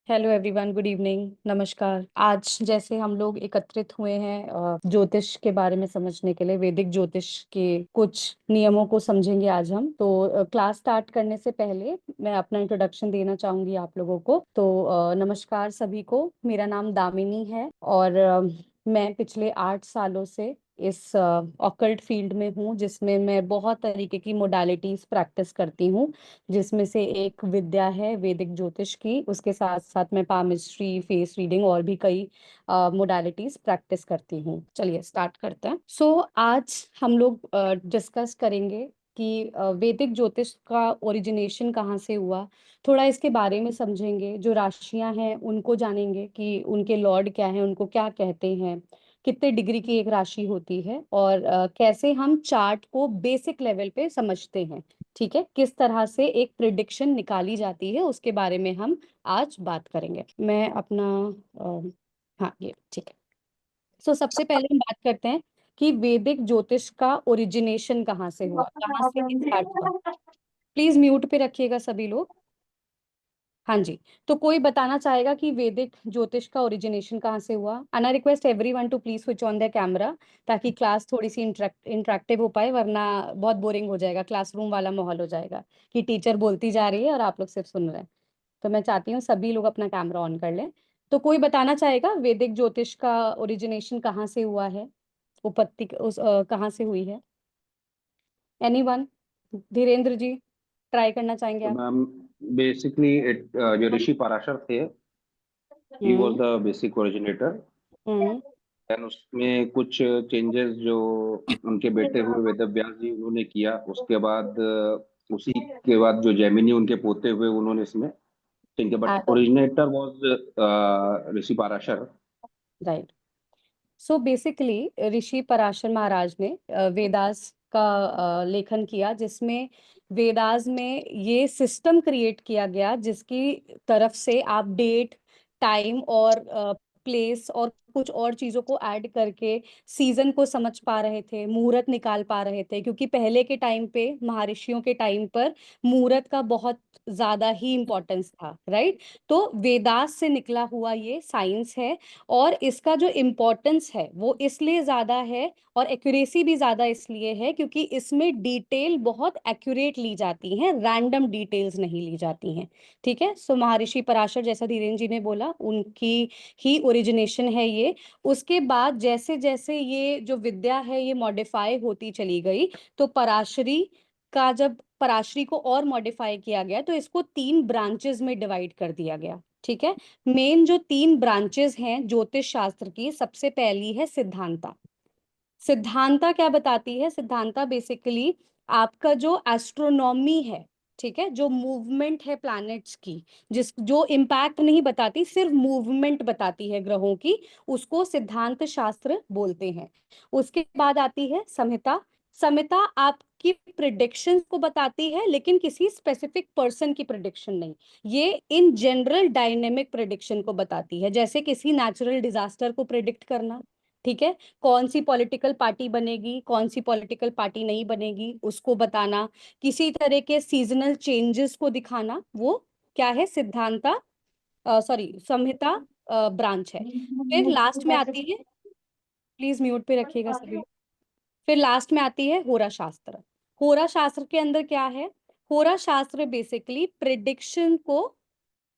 Hello everyone, good evening, नमस्कार। आज जैसे हम लोग एकत्रित हुए हैं ज्योतिष के बारे में समझने के लिए, वैदिक ज्योतिष के कुछ नियमों को समझेंगे आज हम। तो क्लास स्टार्ट करने से पहले मैं अपना इंट्रोडक्शन देना चाहूंगी आप लोगों को। तो नमस्कार सभी को, मेरा नाम दामिनी है और मैं पिछले 8 सालों से इस ऑकल्ट फील्ड में हूँ, जिसमें मैं बहुत तरीके की मोडालिटीज प्रैक्टिस करती हूँ, जिसमें से एक विद्या है वैदिक ज्योतिष की। उसके साथ साथ मैं पामिस्ट्री, फेस रीडिंग और भी कई मोडालिटीज प्रैक्टिस करती हूँ। चलिए स्टार्ट करते हैं। आज हम लोग डिस्कस करेंगे कि वैदिक ज्योतिष का ओरिजिनेशन कहाँ से हुआ। थोड़ा इसके बारे में समझेंगे, जो राशियां हैं उनको जानेंगे कि उनके लॉर्ड क्या हैं, उनको क्या कहते हैं, कितने डिग्री की एक राशि होती है, और कैसे हम चार्ट को बेसिक लेवल पे समझते हैं। ठीक है, किस तरह से एक प्रिडिक्शन निकाली जाती है उसके बारे में हम आज बात करेंगे। मैं अपना हाँ, ये ठीक है। सबसे पहले हम बात करते हैं कि वैदिक ज्योतिष का ओरिजिनेशन कहाँ से हुआ, कहाँ से स्टार्ट हुआ। प्लीज म्यूट पे रखिएगा सभी लोग। हाँ जी। तो कोई बताना चाहेगा कि वैदिक ज्योतिष का ओरिजिनेशन कहाँ से हुआ? And I request everyone to please switch on the camera, ताकि क्लास थोड़ी सी इंटरेक्टिव हो पाए, वरना बहुत बोरिंग हो जाएगा, क्लासरूम वाला माहौल हो जाएगा कि टीचर बोलती जा रही है और आप लोग सिर्फ सुन रहे हैं। तो मैं चाहती हूँ सभी लोग अपना कैमरा ऑन कर लें। तो कोई बताना चाहेगा वैदिक ज्योतिष का ओरिजिनेशन कहाँ से हुआ है, उत्पत्ति कहाँ से हुई है? एनीवन? धीरेन्द्र जी, ट्राई करना चाहेंगे तो आप? मैम बेसिकली जो ऋषि पराशर थे, he was hmm. The basic originator. Hmm. And उसमें कुछ चेंजेस जो उनके बेटे हुए वेद व्यास जी उन्होंने किया, उसके बाद उसी के बाद जो जैमिनी उनके पोते हुए उन्होंने इसमें चेंज किया, but originator was Rishi Parashar. Right. So basically Rishi Parashar Maharaj ने वेदास का लेखन किया, जिसमें वेदास में ये सिस्टम क्रिएट किया गया जिसकी तरफ से आप डेट, टाइम और प्लेस और कुछ और चीजों को ऐड करके सीजन को समझ पा रहे थे, मुहूर्त निकाल पा रहे थे। क्योंकि पहले के टाइम पे, महर्षियों के टाइम पर, मुहूर्त का बहुत ज्यादा ही इम्पोर्टेंस था, राइट? तो वेदास से निकला हुआ ये साइंस है, और इसका जो इम्पोर्टेंस है वो इसलिए ज्यादा है और एक्यूरेसी भी ज्यादा इसलिए है क्योंकि इसमें डिटेल बहुत एक्यूरेट ली जाती हैं, रैंडम डिटेल्स नहीं ली जाती हैं। ठीक है। महर्षि पराशर, जैसा धीरेन्द्र जी ने बोला, उनकी ही ओरिजिनेशन है ये। उसके बाद जैसे जैसे ये जो विद्या है ये मॉडिफाई होती चली गई, तो पराशरी का जब पराशरी को और मॉडिफाई किया गया तो इसको 3 ब्रांचेस में डिवाइड कर दिया गया। ठीक है। मेन जो 3 ब्रांचेस हैं ज्योतिष शास्त्र की, सबसे पहली है सिद्धांता। सिद्धांता क्या बताती है? सिद्धांता बेसिकली आपका जो एस्ट्रोनॉमी है, ठीक है, जो मूवमेंट है प्लैनेट्स की, जिस जो इम्पैक्ट नहीं बताती, सिर्फ मूवमेंट बताती है ग्रहों की, उसको सिद्धांत शास्त्र बोलते हैं। उसके बाद आती है संहिता। संहिता आपकी प्रिडिक्शन को बताती है, लेकिन किसी स्पेसिफिक पर्सन की प्रिडिक्शन नहीं। ये इन जनरल डायनेमिक प्रिडिक्शन को बताती है, जैसे किसी नेचुरल डिजास्टर को प्रिडिक्ट करना। ठीक है। कौन सी पॉलिटिकल पार्टी बनेगी, कौन सी पॉलिटिकल पार्टी नहीं बनेगी, उसको बताना। किसी तरह के सीजनल चेंजेस को दिखाना, वो क्या है? सिद्धांता, सॉरी, संहिता ब्रांच है। फिर लास्ट में आती है, प्लीज म्यूट पे रखिएगा सभी लोग। फिर लास्ट में आती है होरा शास्त्र। होरा शास्त्र के अंदर क्या है? होरा शास्त्र बेसिकली प्रिडिक्शन को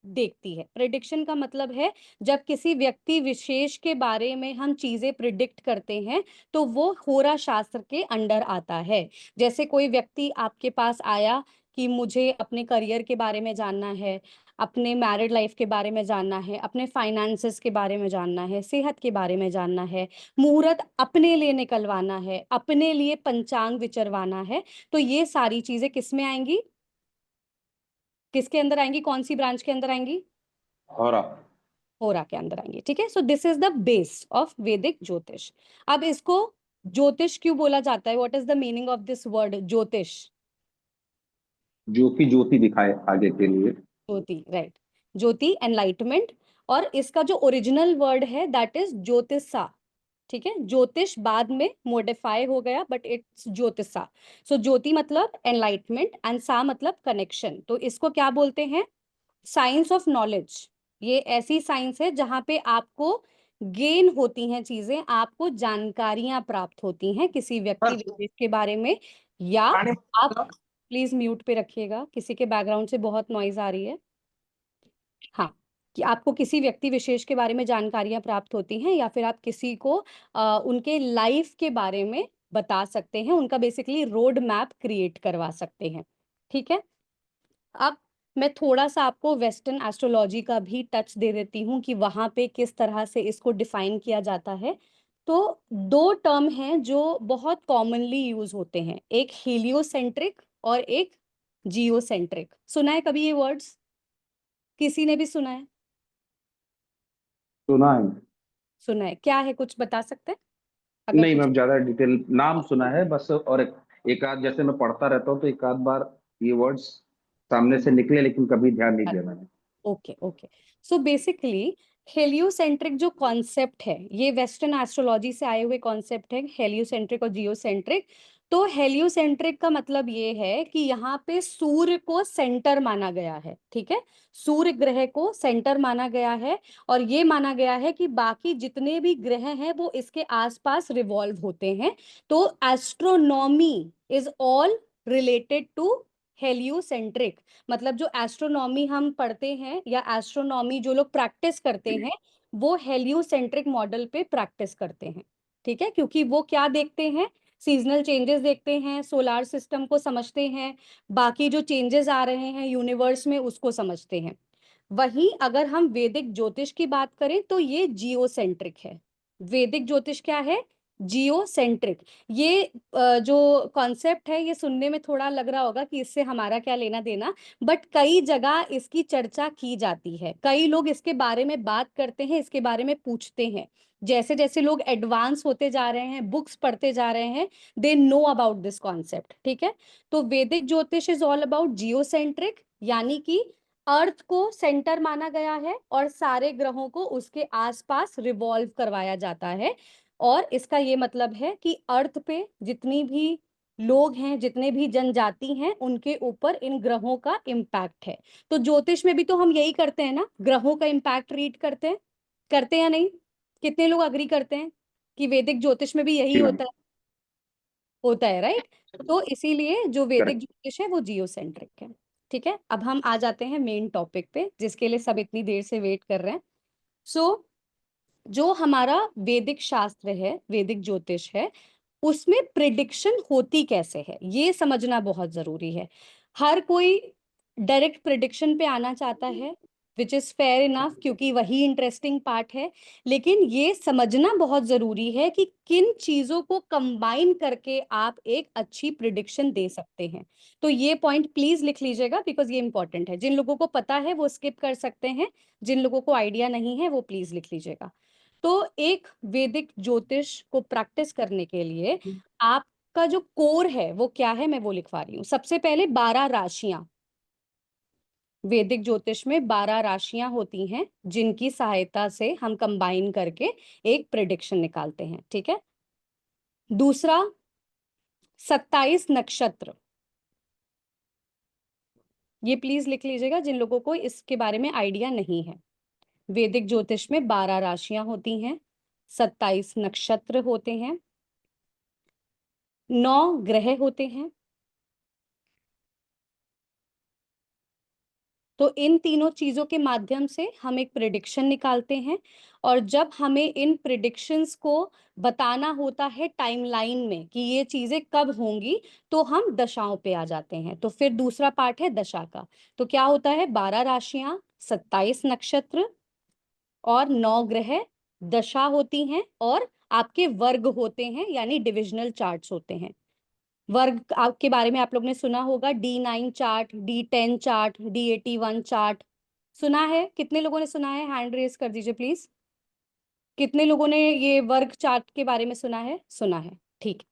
देखती है। प्रिडिक्शन का मतलब है, जब किसी व्यक्ति विशेष के बारे में हम चीजें प्रिडिक्ट करते हैं तो वो होरा शास्त्र के अंडर आता है। जैसे कोई व्यक्ति आपके पास आया कि मुझे अपने करियर के बारे में जानना है, अपने मैरिड लाइफ के बारे में जानना है, अपने फाइनेंसेस के बारे में जानना है, सेहत के बारे में जानना है, मुहूर्त अपने लिए निकलवाना है, अपने लिए पंचांग विचरवाना है, तो ये सारी चीजें किस में आएंगी? किसके अंदर आएंगी? कौन सी ब्रांच के अंदर आएंगी? और होरा के अंदर आएंगे। ठीक है। So this is the base of वैदिक ज्योतिष। अब इसको ज्योतिष क्यों बोला जाता है? What is the meaning of this word ज्योतिष? जो कि ज्योति दिखाए आगे के लिए। ज्योति, राइट। ज्योति, एनलाइटमेंट। और इसका जो ओरिजिनल वर्ड है दैट इज ज्योतिषा। ठीक है। ज्योतिष बाद में मॉडिफाई हो गया, बट इट्स ज्योतिषा। ज्योति मतलब एनलाइटमेंट एंड सा मतलब कनेक्शन, तो इसको क्या बोलते हैं? Science of knowledge. ये ऐसी साइंस है जहां पे आपको गेन होती हैं चीजें, आपको जानकारियां प्राप्त होती हैं किसी व्यक्ति विशेष के बारे में, या आप प्लीज म्यूट पे रखिएगा, किसी के बैकग्राउंड से बहुत नॉइज आ रही है। हाँ, कि आपको किसी व्यक्ति विशेष के बारे में जानकारियां प्राप्त होती हैं, या फिर आप किसी को उनके लाइफ के बारे में बता सकते हैं, उनका बेसिकली रोड मैप क्रिएट करवा सकते हैं। ठीक है, अब मैं थोड़ा सा आपको वेस्टर्न एस्ट्रोलॉजी का भी टच दे देती हूँ कि वहां पे किस तरह से इसको डिफाइन किया जाता है। तो दो टर्म हैं जो बहुत कॉमनली यूज होते हैं, एक हीलियोसेंट्रिक और एक जियोसेंट्रिक। सुना है कभी ये वर्ड्स? किसी ने भी सुना है? सुना है। सुना है, क्या है कुछ बता सकते हैं अगर नहीं, कुछ? मैं ज्यादा डिटेल नाम सुना है बस, और एक आध जैसे मैं पढ़ता रहता हूँ तो एक आध बार ये वर्ड्स सामने से निकले, लेकिन कभी ध्यान नहीं दिया मैंने। Okay okay. So basically heliocentric जो कॉन्सेप्ट है, ये वेस्टर्न एस्ट्रोलॉजी से आए हुए कॉन्सेप्ट है, हेलियोसेंट्रिक और जियोसेंट्रिक। तो हेलियोसेंट्रिक का मतलब ये है कि यहाँ पे सूर्य को सेंटर माना गया है। ठीक है, सूर्य ग्रह को सेंटर माना गया है, और ये माना गया है कि बाकी जितने भी ग्रह हैं वो इसके आसपास रिवॉल्व होते हैं। तो astronomy is all related to heliocentric. मतलब जो एस्ट्रोनॉमी हम पढ़ते हैं या एस्ट्रोनॉमी जो लोग प्रैक्टिस करते हैं, वो हेलियोसेंट्रिक मॉडल पे प्रैक्टिस करते हैं। ठीक है, क्योंकि वो क्या देखते हैं, सीजनल चेंजेस देखते हैं, सोलार सिस्टम को समझते हैं, बाकी जो चेंजेस आ रहे हैं यूनिवर्स में उसको समझते हैं। वहीं अगर हम वैदिक ज्योतिष की बात करें तो ये जियोसेंट्रिक है। वैदिक ज्योतिष क्या है? जियोसेंट्रिक। ये जो कॉन्सेप्ट है, ये सुनने में थोड़ा लग रहा होगा कि इससे हमारा क्या लेना देना, बट कई जगह इसकी चर्चा की जाती है, कई लोग इसके बारे में बात करते हैं, इसके बारे में पूछते हैं। जैसे जैसे लोग एडवांस होते जा रहे हैं, बुक्स पढ़ते जा रहे हैं, they know about this concept. ठीक है, तो वैदिक ज्योतिष इज ऑल अबाउट जियोसेंट्रिक, यानी कि अर्थ को सेंटर माना गया है और सारे ग्रहों को उसके आसपास रिवॉल्व करवाया जाता है। और इसका ये मतलब है कि अर्थ पे जितनी भी लोग हैं, जितने भी जनजाति हैं, उनके ऊपर इन ग्रहों का इम्पैक्ट है। तो ज्योतिष में भी तो हम यही करते हैं ना, ग्रहों का इम्पैक्ट रीड करते हैं या नहीं? कितने लोग अग्री करते हैं कि वैदिक ज्योतिष में भी यही जी मैम। होता है, राइट? तो इसीलिए जो वैदिक करेक्ट। ज्योतिष है वो जियोसेंट्रिक है। ठीक है, अब हम आ जाते हैं मेन टॉपिक पे जिसके लिए सब इतनी देर से वेट कर रहे हैं। सो जो हमारा वैदिक शास्त्र है, वैदिक ज्योतिष है, उसमें प्रिडिक्शन होती कैसे है ये समझना बहुत जरूरी है। हर कोई डायरेक्ट प्रिडिक्शन पे आना चाहता है, विच इज फेयर इनफ, क्योंकि वही इंटरेस्टिंग पार्ट है। लेकिन ये समझना बहुत जरूरी है कि किन चीजों को कंबाइन करके आप एक अच्छी प्रिडिक्शन दे सकते हैं। तो ये पॉइंट प्लीज लिख लीजिएगा, बिकॉज ये इंपॉर्टेंट है। जिन लोगों को पता है वो स्किप कर सकते हैं, जिन लोगों को आइडिया नहीं है वो प्लीज लिख लीजिएगा। तो एक वैदिक ज्योतिष को प्रैक्टिस करने के लिए आपका जो कोर है वो क्या है, मैं वो लिखवा रही हूँ। सबसे पहले 12 राशियां, वैदिक ज्योतिष में 12 राशियां होती हैं जिनकी सहायता से हम कंबाइन करके एक प्रिडिक्शन निकालते हैं। ठीक है, दूसरा 27 नक्षत्र, ये प्लीज लिख लीजिएगा जिन लोगों को इसके बारे में आइडिया नहीं है। वैदिक ज्योतिष में 12 राशियां होती हैं, 27 नक्षत्र होते हैं, 9 ग्रह होते हैं। तो इन तीनों चीजों के माध्यम से हम एक प्रिडिक्शन निकालते हैं, और जब हमें इन प्रिडिक्शंस को बताना होता है टाइमलाइन में कि ये चीजें कब होंगी, तो हम दशाओं पे आ जाते हैं। तो फिर दूसरा पार्ट है दशा का। तो क्या होता है, 12 राशियां, 27 नक्षत्र और 9 ग्रह, दशा होती हैं, और आपके वर्ग होते हैं, यानी डिविजनल चार्ट्स होते हैं। वर्ग आपके बारे में आप लोग ने सुना होगा, D9 chart, D10 chart, D81 chart. सुना है? कितने लोगों ने सुना है? हैंड रेज कर दीजिए प्लीज। कितने लोगों ने ये वर्ग चार्ट के बारे में सुना है? सुना है, ठीक।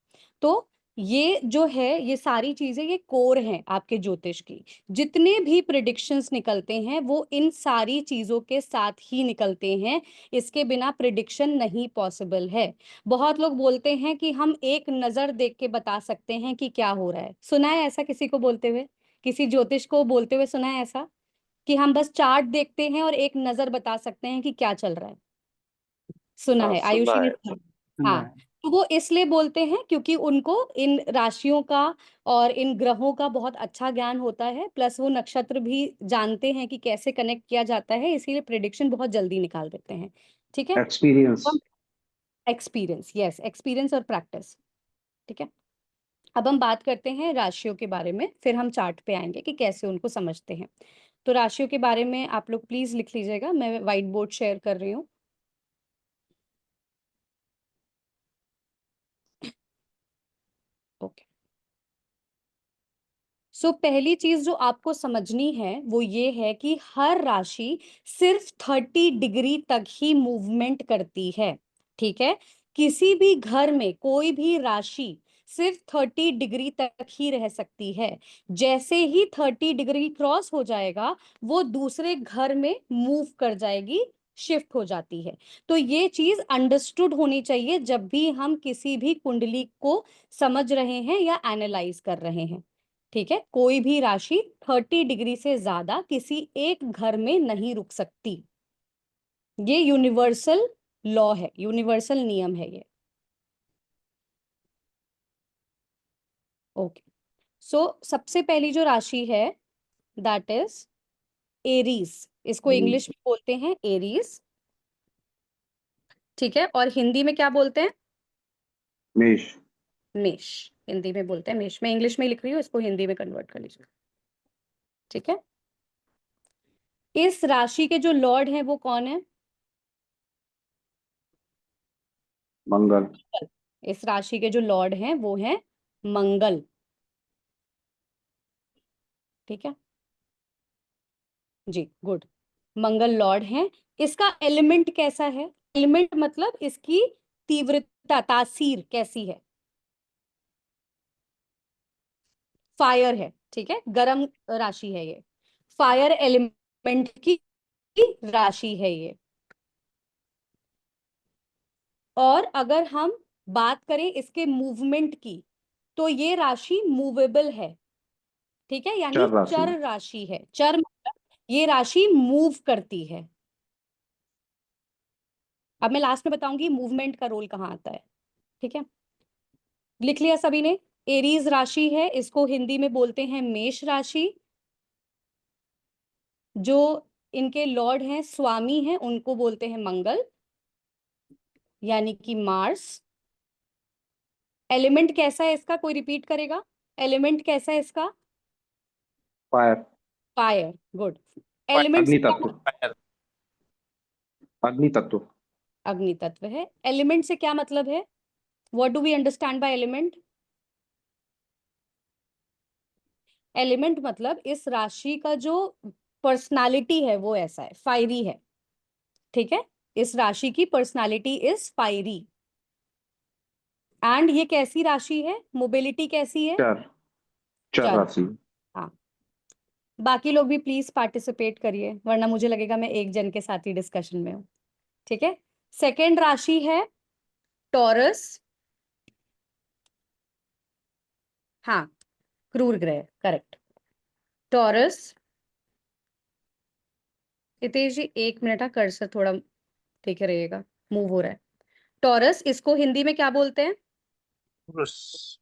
तो ये जो है, ये सारी चीजें, ये कोर हैं आपके ज्योतिष की। जितने भी प्रिडिक्शंस निकलते हैं वो इन सारी चीजों के साथ ही निकलते हैं, इसके बिना प्रिडिक्शन नहीं पॉसिबल है। बहुत लोग बोलते हैं कि हम एक नजर देख के बता सकते हैं कि क्या हो रहा है। सुना है ऐसा किसी को बोलते हुए? किसी ज्योतिष को बोलते हुए सुना है ऐसा कि हम बस चार्ट देखते हैं और एक नजर बता सकते हैं कि क्या चल रहा है? सुना हाँ है, सुना आयुषी ने है। सुना। सुना हाँ, है। तो वो इसलिए बोलते हैं क्योंकि उनको इन राशियों का और इन ग्रहों का बहुत अच्छा ज्ञान होता है, प्लस वो नक्षत्र भी जानते हैं कि कैसे कनेक्ट किया जाता है, इसीलिए प्रिडिक्शन बहुत जल्दी निकाल देते हैं। ठीक है, एक्सपीरियंस। एक्सपीरियंस, यस, एक्सपीरियंस और प्रैक्टिस। ठीक है, अब हम बात करते हैं राशियों के बारे में, फिर हम चार्ट पे आएंगे कि कैसे उनको समझते हैं। तो राशियों के बारे में आप लोग प्लीज लिख लीजिएगा, मैं व्हाइट बोर्ड शेयर कर रही हूँ। ओके, सो पहली चीज जो आपको समझनी है वो ये है कि हर राशि सिर्फ 30 डिग्री तक ही मूवमेंट करती है। ठीक है, किसी भी घर में कोई भी राशि सिर्फ 30 डिग्री तक ही रह सकती है। जैसे ही 30 डिग्री क्रॉस हो जाएगा वो दूसरे घर में मूव कर जाएगी, शिफ्ट हो जाती है। तो ये चीज अंडरस्टूड होनी चाहिए जब भी हम किसी भी कुंडली को समझ रहे हैं या एनालाइज कर रहे हैं। ठीक है, कोई भी राशि 30 डिग्री से ज्यादा किसी एक घर में नहीं रुक सकती। ये यूनिवर्सल लॉ है, यूनिवर्सल नियम है ये। ओके, सो सबसे पहली जो राशि है दैट इज एरीज। इसको इंग्लिश में बोलते हैं एरीज। ठीक है, और हिंदी में क्या बोलते हैं? मेष। मेष। हिंदी में बोलते हैं मेष। मैं इंग्लिश में लिख रही हूँ, इसको हिंदी में कन्वर्ट कर लीजिए। ठीक है, इस राशि के जो लॉर्ड हैं वो कौन है? मंगल। इस राशि के जो लॉर्ड हैं वो हैं मंगल। ठीक है जी, गुड। मंगल लॉर्ड हैं। इसका एलिमेंट कैसा है? एलिमेंट मतलब इसकी तीव्रता, तासीर कैसी है? फायर है। ठीक है, गर्म राशि है ये, फायर एलिमेंट की राशि है ये। और अगर हम बात करें इसके मूवमेंट की, तो ये राशि मूवेबल है। ठीक है, यानी चर राशि। चर राशि है। चर मतलब ये राशि मूव करती है। अब मैं लास्ट में बताऊंगी मूवमेंट का रोल कहाँ आता है। ठीक है, लिख लिया सभी ने? एरीज राशि है, इसको हिंदी में बोलते हैं मेष राशि। जो इनके लॉर्ड हैं, स्वामी हैं, उनको बोलते हैं मंगल, यानी कि मार्स। एलिमेंट कैसा है इसका? कोई रिपीट करेगा? एलिमेंट कैसा है इसका? फायर। Fire, good. एलिमेंट से अग्नि क्या तत्व। मतलब? अग्नि तत्व। अग्नि तत्व है। एलिमेंट से क्या मतलब है? What do we understand by element? Element मतलब इस राशि का जो पर्सनालिटी है वो ऐसा है, फायरी है। ठीक है, इस राशि की पर्सनालिटी इज फायरी। एंड ये कैसी राशि है? मोबिलिटी कैसी है? चर। चर चर। राशि। हाँ, बाकी लोग भी प्लीज पार्टिसिपेट करिए, वरना मुझे लगेगा मैं एक जन के साथ ही डिस्कशन में हूँ। ठीक है, सेकेंड राशि है टॉरस। हाँ, क्रूर ग्रह, करेक्ट, टॉरस। हितेश जी एक मिनट, हाँ, कर्सर थोड़ा ठीक है रहेगा, मूव हो रहा है। टॉरस, इसको हिंदी में क्या बोलते हैं? वृष-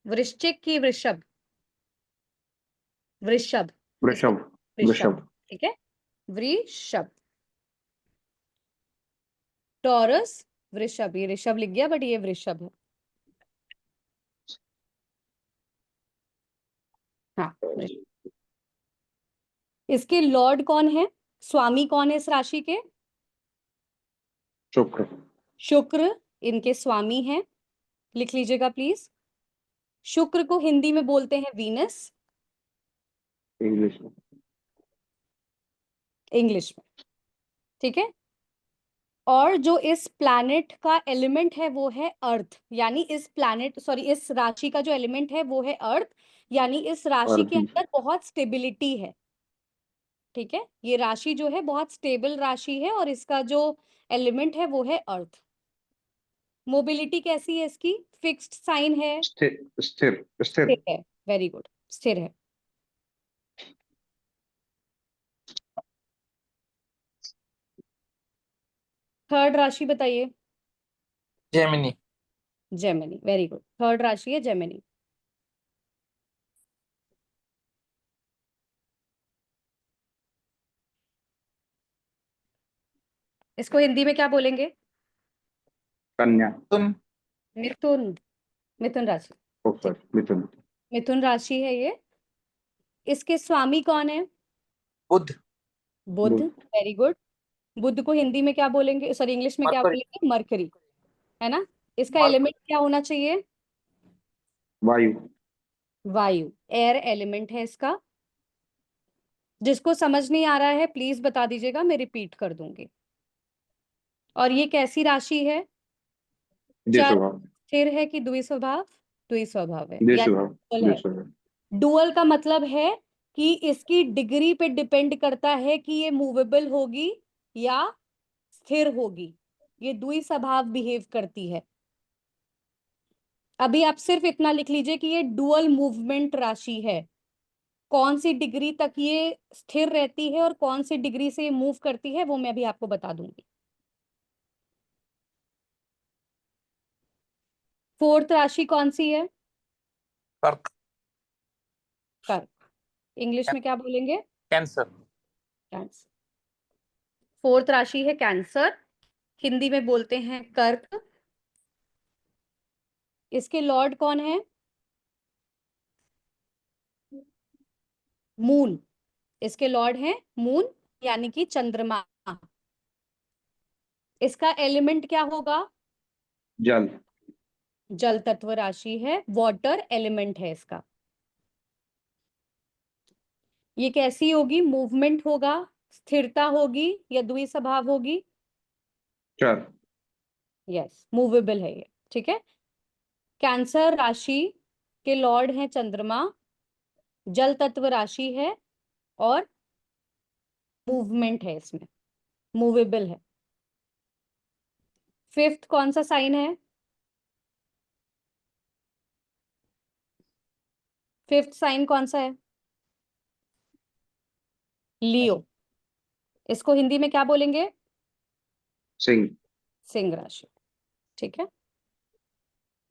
वृश्चिक की वृषभ? वृषभ। इसको वृषभ। वृषभ। वृषभ। ठीक है, वृषभ। टॉरस, वृषभ, ये ऋषभ लिख गया बट ये वृषभ है। हाँ, वृषभ। इसके लॉर्ड कौन है? स्वामी कौन है इस राशि के? शुक्र। शुक्र इनके स्वामी हैं। लिख लीजिएगा प्लीज। शुक्र को हिंदी में बोलते हैं वीनस, इंग्लिश में। इंग्लिश में। ठीक है, और जो इस प्लैनेट का एलिमेंट है वो है अर्थ, यानी इस प्लैनेट, सॉरी, इस राशि का जो एलिमेंट है वो है अर्थ, यानी इस राशि के अर्दी। अंदर बहुत स्टेबिलिटी है। ठीक है, ये राशि जो है बहुत स्टेबल राशि है और इसका जो एलिमेंट है वो है अर्थ। मोबिलिटी कैसी है इसकी? फिक्स्ड साइन है? स्थिर। स्थिर। स्थिर। स्थिर है, वेरी गुड, स्थिर है। थर्ड राशि बताइए। Gemini. Gemini, very good. Third राशि है जेमिनी। इसको हिंदी में क्या बोलेंगे? कन्या। तुम। मिथुन। मिथुन राशि। ओ ठीक, सॉरी, मिथुन। मिथुन राशि है ये। इसके स्वामी कौन है? बुध। बुध, बुध। Very good. बुध को हिंदी में क्या बोलेंगे, सॉरी इंग्लिश में क्या मरकरी। बोलेंगे? मरकरी, है ना। इसका मरकरी। एलिमेंट क्या होना चाहिए? वायु। वायु, एयर एलिमेंट है इसका। जिसको समझ नहीं आ रहा है प्लीज बता दीजिएगा, मैं रिपीट कर दूंगी। और ये कैसी राशि है? चर, द्विस्वभाव। स्थिर है कि द्विस्वभाव? द्विस्वभाव है, यानी द्विस्वभाव। डुअल है। द्विस्वभाव। डुअल का मतलब है कि इसकी डिग्री पे डिपेंड करता है कि ये मूवेबल होगी या स्थिर होगी। ये द्विस्वभाव बिहेव करती है। अभी आप सिर्फ इतना लिख लीजिए कि ये डुअल मूवमेंट राशि है। कौन सी डिग्री तक ये स्थिर रहती है और कौन सी डिग्री से ये मूव करती है वो मैं अभी आपको बता दूंगी। फोर्थ राशि कौन सी है? कर्क। कर्क, इंग्लिश में क्या बोलेंगे? कैंसर। कैंसर। फोर्थ राशि है कैंसर, हिंदी में बोलते हैं कर्क। इसके लॉर्ड कौन है? मून। इसके लॉर्ड हैं मून, यानी कि चंद्रमा। इसका एलिमेंट क्या होगा? जल। जल तत्व राशि है, वाटर एलिमेंट है इसका। ये कैसी होगी? मूवमेंट होगा, स्थिरता होगी या द्विस्वभाव होगी? चर। यस, मूवेबल है ये, ठीक है। कैंसर राशि के लॉर्ड हैं चंद्रमा, जल तत्व राशि है और मूवमेंट है इसमें, मूवेबल है। फिफ्थ कौन सा साइन है? फिफ्थ साइन कौन सा है? लियो। इसको हिंदी में क्या बोलेंगे? सिंह। सिंह राशि, ठीक है।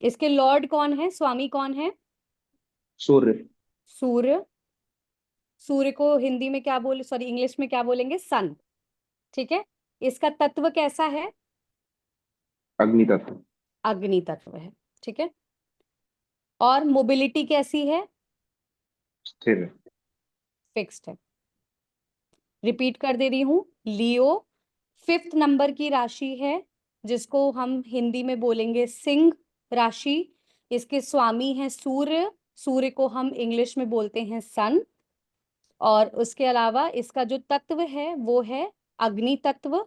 इसके लॉर्ड कौन है, स्वामी कौन है? सूर्य। सूर्य। सूर्य को हिंदी में क्या बोले, सॉरी इंग्लिश में क्या बोलेंगे? सन, ठीक है। इसका तत्व कैसा है? अग्नि तत्व। अग्नि तत्व है, ठीक है। और मोबिलिटी कैसी है? स्थिर। फिक्स्ड है। रिपीट कर दे रही हूं, लियो फिफ्थ नंबर की राशि है, जिसको हम हिंदी में बोलेंगे सिंह राशि। इसके स्वामी हैं सूर्य, सूर्य को हम इंग्लिश में बोलते हैं सन। और उसके अलावा इसका जो तत्व है वो है अग्नि तत्व।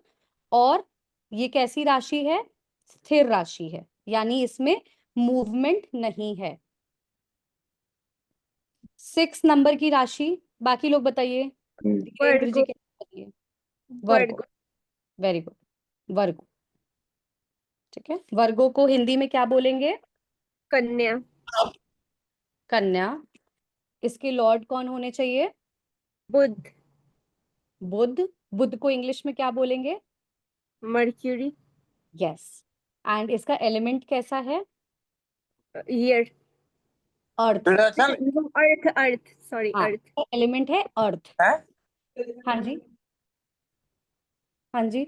और ये कैसी राशि है? स्थिर राशि है, यानी इसमें मूवमेंट नहीं है। सिक्स नंबर की राशि, बाकी लोग बताइए। धीरेन्द्र जी वर्गो। क्या बताइए? वर्गो, वर्गो। Very good. वर्गो, ठीक है। वर्गो को हिंदी में क्या बोलेंगे? कन्या। कन्या। इसके लॉर्ड कौन होने चाहिए? बुध। बुध। बुध को इंग्लिश में क्या बोलेंगे? मर्क्यूरी। यस। एंड इसका एलिमेंट कैसा है? ईयर। अर्थ। विरोचन। अर्थ अर्थ सॉरी हाँ, अर्थ। एलिमेंट है अर्थ। है। हाँ जी, हाँ जी।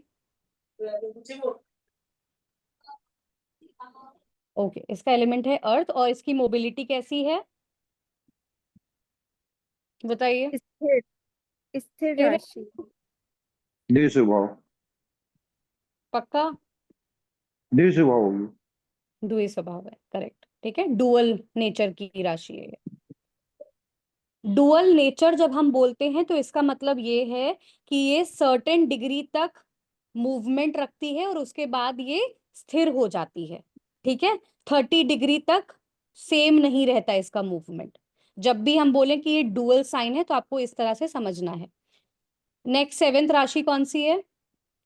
ओके, इसका एलिमेंट है अर्थ और इसकी मोबिलिटी कैसी है बताइए? स्थिर। स्थिर स्थिर है? राशि। द्विस्वभाव। पक्का? द्विस्वभाव होगी। द्वि स्वभाव है, करेक्ट, ठीक है। डुअल नेचर की राशि है ये। डुअल नेचर जब हम बोलते हैं तो इसका मतलब ये है कि ये सर्टेन डिग्री तक मूवमेंट रखती है और उसके बाद ये स्थिर हो जाती है, ठीक है। 30 डिग्री तक सेम नहीं रहता इसका मूवमेंट। जब भी हम बोलें कि ये डुअल साइन है तो आपको इस तरह से समझना है। नेक्स्ट सेवेंथ राशि कौन सी है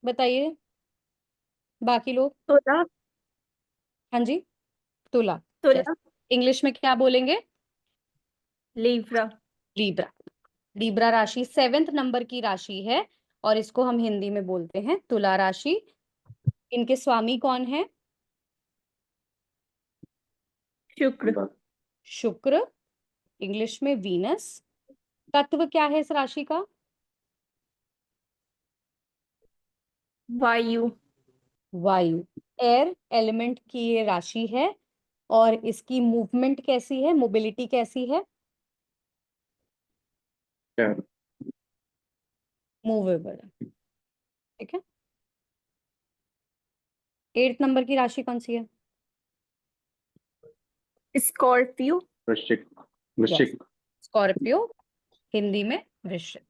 बताइए, बाकी लोग। तुला। हाँ जी, तुला। तुला। इंग्लिश में क्या बोलेंगे? लीब्रा। लीब्रा। लीब्रा राशि सेवेंथ नंबर की राशि है और इसको हम हिंदी में बोलते हैं तुला राशि। इनके स्वामी कौन है? शुक्र। शुक्र, इंग्लिश में वीनस। तत्व क्या है इस राशि का? वायु। वायु, एयर एलिमेंट की ये राशि है। और इसकी मूवमेंट कैसी है, मोबिलिटी कैसी है? मूवेबल है, ठीक है। 8 नंबर की राशि कौन सी है? स्कॉर्पियो। वृश्चिक। यस, वृश्चिक। स्कॉर्पियो, हिंदी में वृश्चिक।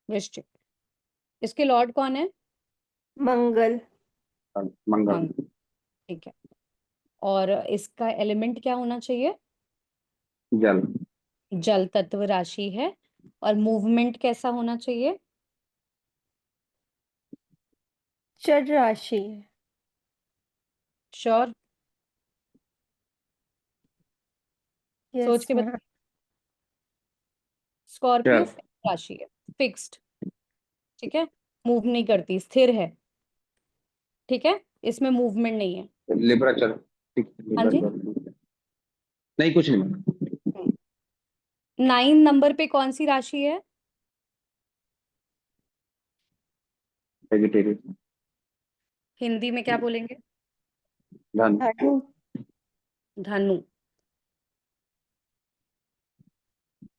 वृश्चिक, इसके लॉर्ड कौन है? मंगल। मंगल। मंगल, ठीक है। और इसका एलिमेंट क्या होना चाहिए? जल। जल तत्व राशि है। और मूवमेंट कैसा होना चाहिए? जल राशि है। श्योर? सोच यस के मैम। बता। स्कॉर्पियो जल। फिक्स राशि है, फिक्स्ड, ठीक है, मूव नहीं करती, स्थिर है, ठीक है, इसमें मूवमेंट नहीं है। लिब्रा चल। ठीक, हाँ लिब्रा जी। चल। नहीं, कुछ नहीं। 9 नंबर पे कौन सी राशि है? वेजिटेरियन। हिंदी में क्या बोलेंगे? धन। धनु। धनु,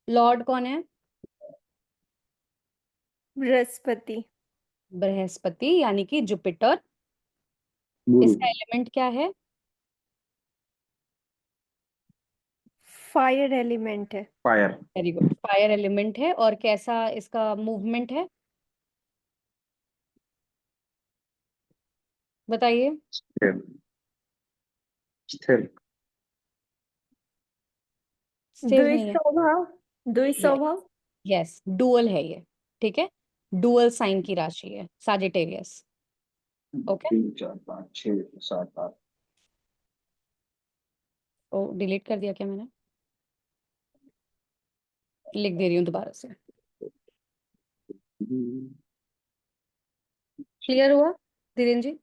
लॉर्ड कौन है? बृहस्पति। बृहस्पति यानी कि जुपिटर। गुरु। इसका एलिमेंट क्या है? फायर एलिमेंट है। Fire. Very good, fire element है। और कैसा इसका मूवमेंट है, बताइए। स्थिर। स्थिर। स्थिर नहीं है। द्विस्वभाव। द्विस्वभाव। यस, डुअल है ये, ठीक है, डुअल साइन की राशि है, साजिटेरियस। ओके, 3 4 5 6 7 8। ओ डिलीट कर दिया क्या मैंने? लिख दे रही हूँ दोबारा से। क्लियर हुआ धीरेन्द्र जी?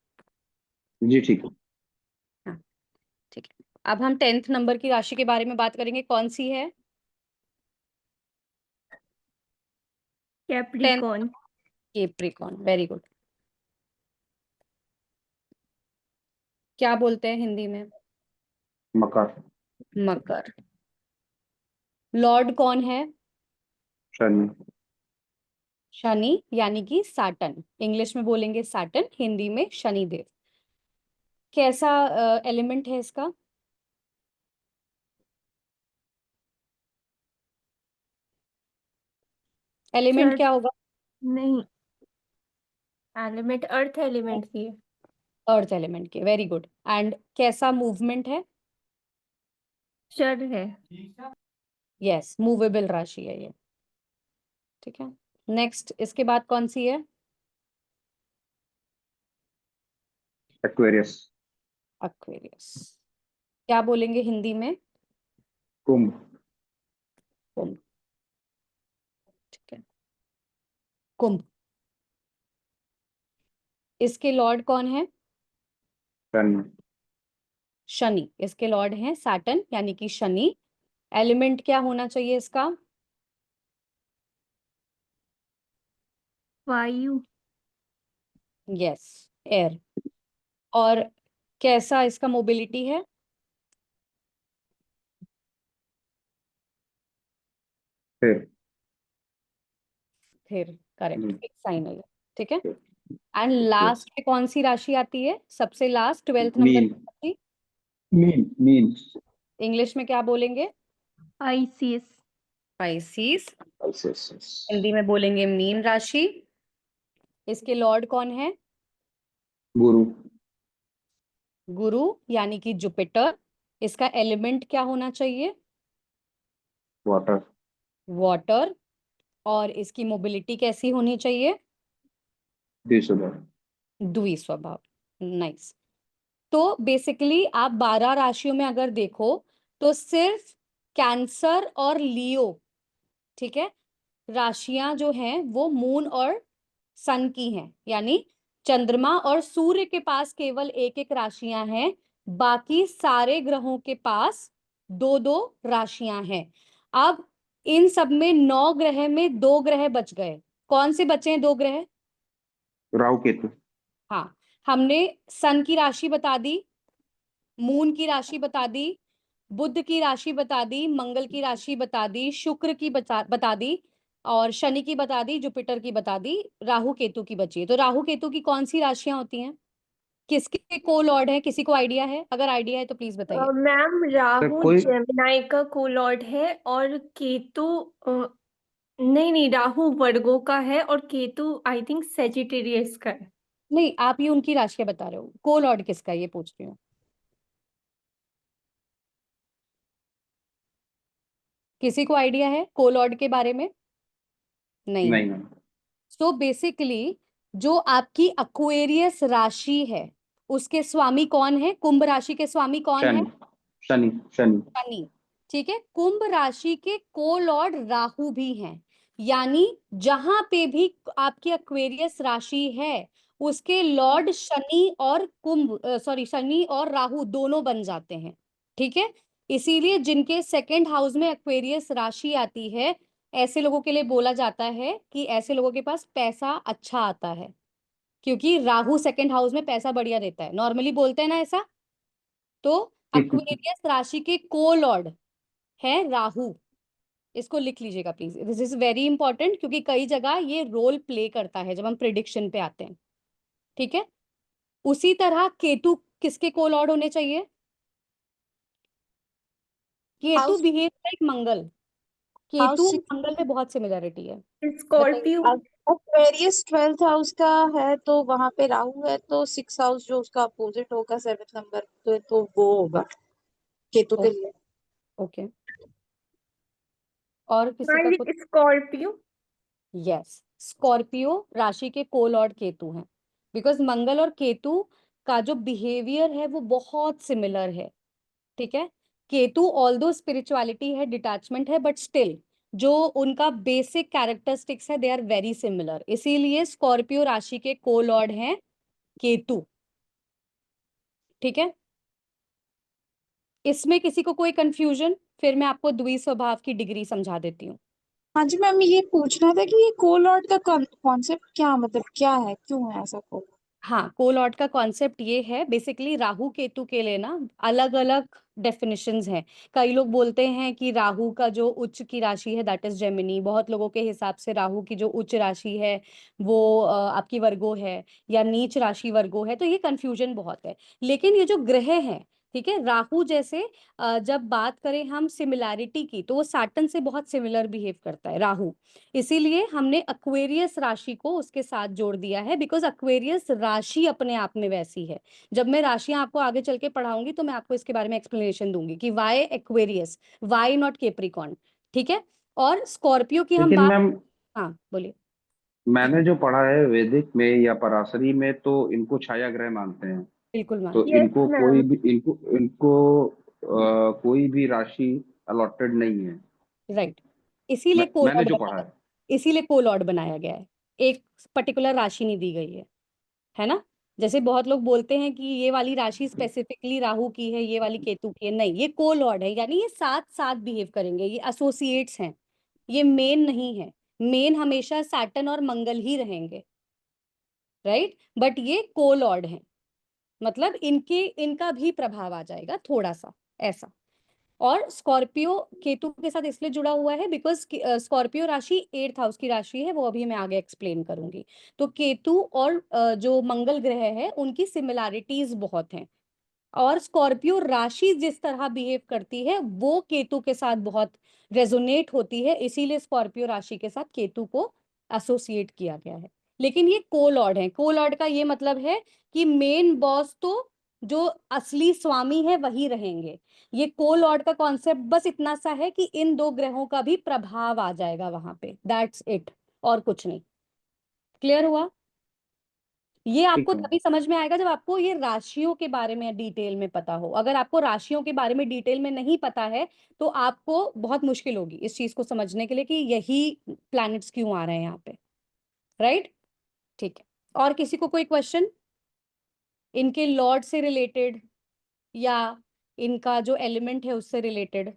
जी ठीक है। हाँ, ठीक है। अब हम 10th नंबर की राशि के बारे में बात करेंगे, कौन सी है? 10th, Capricorn. Capricorn, very good. क्या बोलते हैं हिंदी में? मकर। मकर, लॉर्ड कौन है? शनि। शनि यानी कि सैटर्न, इंग्लिश में बोलेंगे सैटर्न, हिंदी में शनिदेव। कैसा एलिमेंट है इसका? एलिमेंट चर क्या होगा? नहीं, एलिमेंट अर्थ एलिमेंट की है। अर्थ एलिमेंट के, वेरी गुड। एंड कैसा मूवमेंट है? चर है। यस, मूवेबल राशि है ये, ठीक है। नेक्स्ट, इसके बाद कौन सी है? एक्वेरियस। एक्वेरियस, क्या बोलेंगे हिंदी में? कुंभ। कुंभ, ठीक है, कुंभ। इसके लॉर्ड कौन है? शनि। शनि, इसके लॉर्ड हैं सैटर्न यानी कि शनि। एलिमेंट क्या होना चाहिए इसका? वायु। Yes, air. और कैसा इसका मोबिलिटी है? फिर। स्थिर, करेक्ट, हम्म, फिक्स साइन है ये, ठीक है। एंड लास्ट पे कौन सी राशि आती है, सबसे लास्ट 12th नंबर मीन। की राशि? मीन। मीन। इंग्लिश में क्या बोलेंगे? आईसीएस। Pisces, yes. हिंदी में बोलेंगे मीन राशि। इसके लॉर्ड कौन है? गुरु। गुरु यानी कि जुपिटर। इसका एलिमेंट क्या होना चाहिए? वाटर। वाटर। और इसकी मोबिलिटी कैसी होनी चाहिए? द्विसुबर। द्विस्वभाव, नाइस। तो बेसिकली आप 12 राशियों में अगर देखो तो सिर्फ कैंसर और लियो, ठीक है, राशियां जो हैं वो मून और सन की हैं, यानी चंद्रमा और सूर्य के पास केवल एक एक राशियां हैं, बाकी सारे ग्रहों के पास दो दो राशियां हैं। अब इन सब में 9 ग्रह में 2 ग्रह बच गए। कौन से बचे हैं 2 ग्रह? राहु केतु। हाँ, हमने सन की राशि बता दी, मून की राशि बता दी, बुध की राशि बता दी, मंगल की राशि बता दी, शुक्र की बता दी, और शनि की बता दी, जुपिटर की बता दी, राहु केतु की बची है। तो राहु केतु की कौन सी राशियां होती हैं? किसके को लॉर्ड है? किसी को आइडिया है? अगर आइडिया है तो प्लीज बताइए। मैम सर राहु कोई जेमिनाई का कोलॉर्ड है और केतु नहीं नहीं, राहु वर्गो का है और केतु आई थिंक सेजिटेरियस का है। नहीं, आप ये उनकी राशियां बता रहे हो, को लॉर्ड किसका है ये पूछ रही हूँ। किसी को आइडिया है को लॉर्ड के बारे में? नहीं है। नहीं मैम। सो बेसिकली जो आपकी अक्वेरियस राशि है उसके स्वामी कौन है? कुंभ राशि के स्वामी कौन है? शनि शनि शनि। शनि। ठीक है, कुंभ राशि के को लॉर्ड राहु भी हैं, यानी जहां पे भी आपकी अक्वेरियस राशि है उसके लॉर्ड शनि और शनि और राहु दोनों बन जाते हैं। ठीक है, इसीलिए जिनके सेकंड हाउस में एक्वेरियस राशि आती है, ऐसे लोगों के लिए बोला जाता है कि ऐसे लोगों के पास पैसा अच्छा आता है, क्योंकि राहु सेकंड हाउस में पैसा बढ़िया देता है, नॉर्मली बोलते हैं ना ऐसा। तो अक्वेरियस राशि के को लॉर्ड है राहु। इसको लिख लीजिएगा please, this is very important, क्योंकि कई जगह ये रोल प्ले करता है जब हम प्रिडिक्शन पे आते हैं। ठीक है, उसी तरह केतु किसके को लॉर्ड होने चाहिए? केतु हाउस बिहेव लाइक मंगल। केतु हाउस और मंगल में बहुत सिमिलरिटी है। बताइए। स्कॉर्पियो। एक्वेरियस 12th हाउस का है, तो वहां पे राहु है, तो 6th हाउस जो उसका अपोजिट होगा 7th नंबर, तो वो होगा केतु के लिए। ओके, और किसी मान का ली कुछ? स्कॉर्पियो। यस, स्कॉर्पियो राशि के को लॉर्ड केतु हैं, बिकॉज मंगल और केतु का जो बिहेवियर है वो बहुत सिमिलर है। ठीक है, केतु ऑल्दो स्पिरिचुअलिटी है, डिटैचमेंट है, बट स्टिल जो उनका बेसिक कैरेक्टरिस्टिक्स है दे आर वेरी सिमिलर, इसीलिए स्कॉर्पियो राशि के को लॉर्ड हैं केतु। ठीक है, इसमें किसी को कोई कंफ्यूजन? फिर मैं आपको द्विस्वभाव की डिग्री समझा देती हूँ। हाँ जी मैम, ये पूछना था कि ये कोलॉर्ड का कॉन्सेप्ट क्या, मतलब क्या है, क्यों है ऐसा को? हाँ, कोलॉट का कॉन्सेप्ट ये है, बेसिकली राहु केतु के लिए ना अलग अलग डेफिनेशंस हैं। कई लोग बोलते हैं कि राहु का जो उच्च की राशि है दैट इज जेमिनी, बहुत लोगों के हिसाब से राहु की जो उच्च राशि है वो आपकी वर्गो है, या नीच राशि वर्गो है, तो ये कंफ्यूजन बहुत है। लेकिन ये जो ग्रह हैं, ठीक है, राहु जैसे जब बात करें हम सिमिलैरिटी की, तो वो सैटर्न से बहुत सिमिलर बिहेव करता है राहु, इसीलिए हमने अक्वेरियस राशि को उसके साथ जोड़ दिया है, बिकॉज अक्वेरियस राशि अपने आप में वैसी है। जब मैं राशियां आपको आगे चल के पढ़ाऊंगी तो मैं आपको इसके बारे में एक्सप्लेनेशन दूंगी कि why Aquarius, why not Capricorn. ठीक है, और स्कॉर्पियो की हम लेकिन बात। मैम हाँ बोलिए। मैंने जो पढ़ा है वैदिक में या पराशरी में, तो इनको छाया ग्रह मानते हैं। बिल्कुल तो मैम। यस इनको कोई मैम। भी इनको इनको कोई भी राशि अलॉटेड नहीं है। राइट, इसीलिए मैंने कोलॉर्ड जो पढ़ा बनाया, है। इसीलिए कोलॉर्ड बनाया गया है, एक पर्टिकुलर राशि नहीं दी गई है ना। जैसे बहुत लोग बोलते हैं कि ये वाली राशि स्पेसिफिकली राहु की है, ये वाली केतु की है, नहीं, ये को लॉर्ड है, यानी ये साथ साथ बिहेव करेंगे, ये एसोसिएट्स हैं, ये मेन नहीं है। मेन हमेशा सैटर्न और मंगल ही रहेंगे, राइट, बट ये को लॉर्ड हैं, मतलब इनका भी प्रभाव आ जाएगा थोड़ा सा ऐसा। और स्कॉर्पियो केतु के साथ इसलिए जुड़ा हुआ है बिकॉज स्कॉर्पियो राशि 8th हाउस की राशि है, वो अभी मैं आगे एक्सप्लेन करूंगी। तो केतु और जो मंगल ग्रह है उनकी सिमिलैरिटीज बहुत हैं, और स्कॉर्पियो राशि जिस तरह बिहेव करती है वो केतु के साथ बहुत रेजोनेट होती है, इसीलिए स्कॉर्पियो राशि के साथ केतु को एसोसिएट किया गया है। लेकिन ये को लॉर्ड है, को लॉर्ड का ये मतलब है कि मेन बॉस तो जो असली स्वामी है वही रहेंगे। ये को लॉर्ड का कॉन्सेप्ट बस इतना सा है कि इन दो ग्रहों का भी प्रभाव आ जाएगा वहां पे, दैट्स इट, और कुछ नहीं। क्लियर हुआ? ये आपको ठीक है। तभी समझ में आएगा जब आपको ये राशियों के बारे में डिटेल में पता हो। अगर आपको राशियों के बारे में डिटेल में नहीं पता है तो आपको बहुत मुश्किल होगी इस चीज को समझने के लिए कि यही प्लैनेट्स क्यों आ रहे हैं यहाँ पे, राइट? ठीक है, और किसी को कोई क्वेश्चन इनके लॉर्ड से रिलेटेड या इनका जो एलिमेंट है उससे रिलेटेड?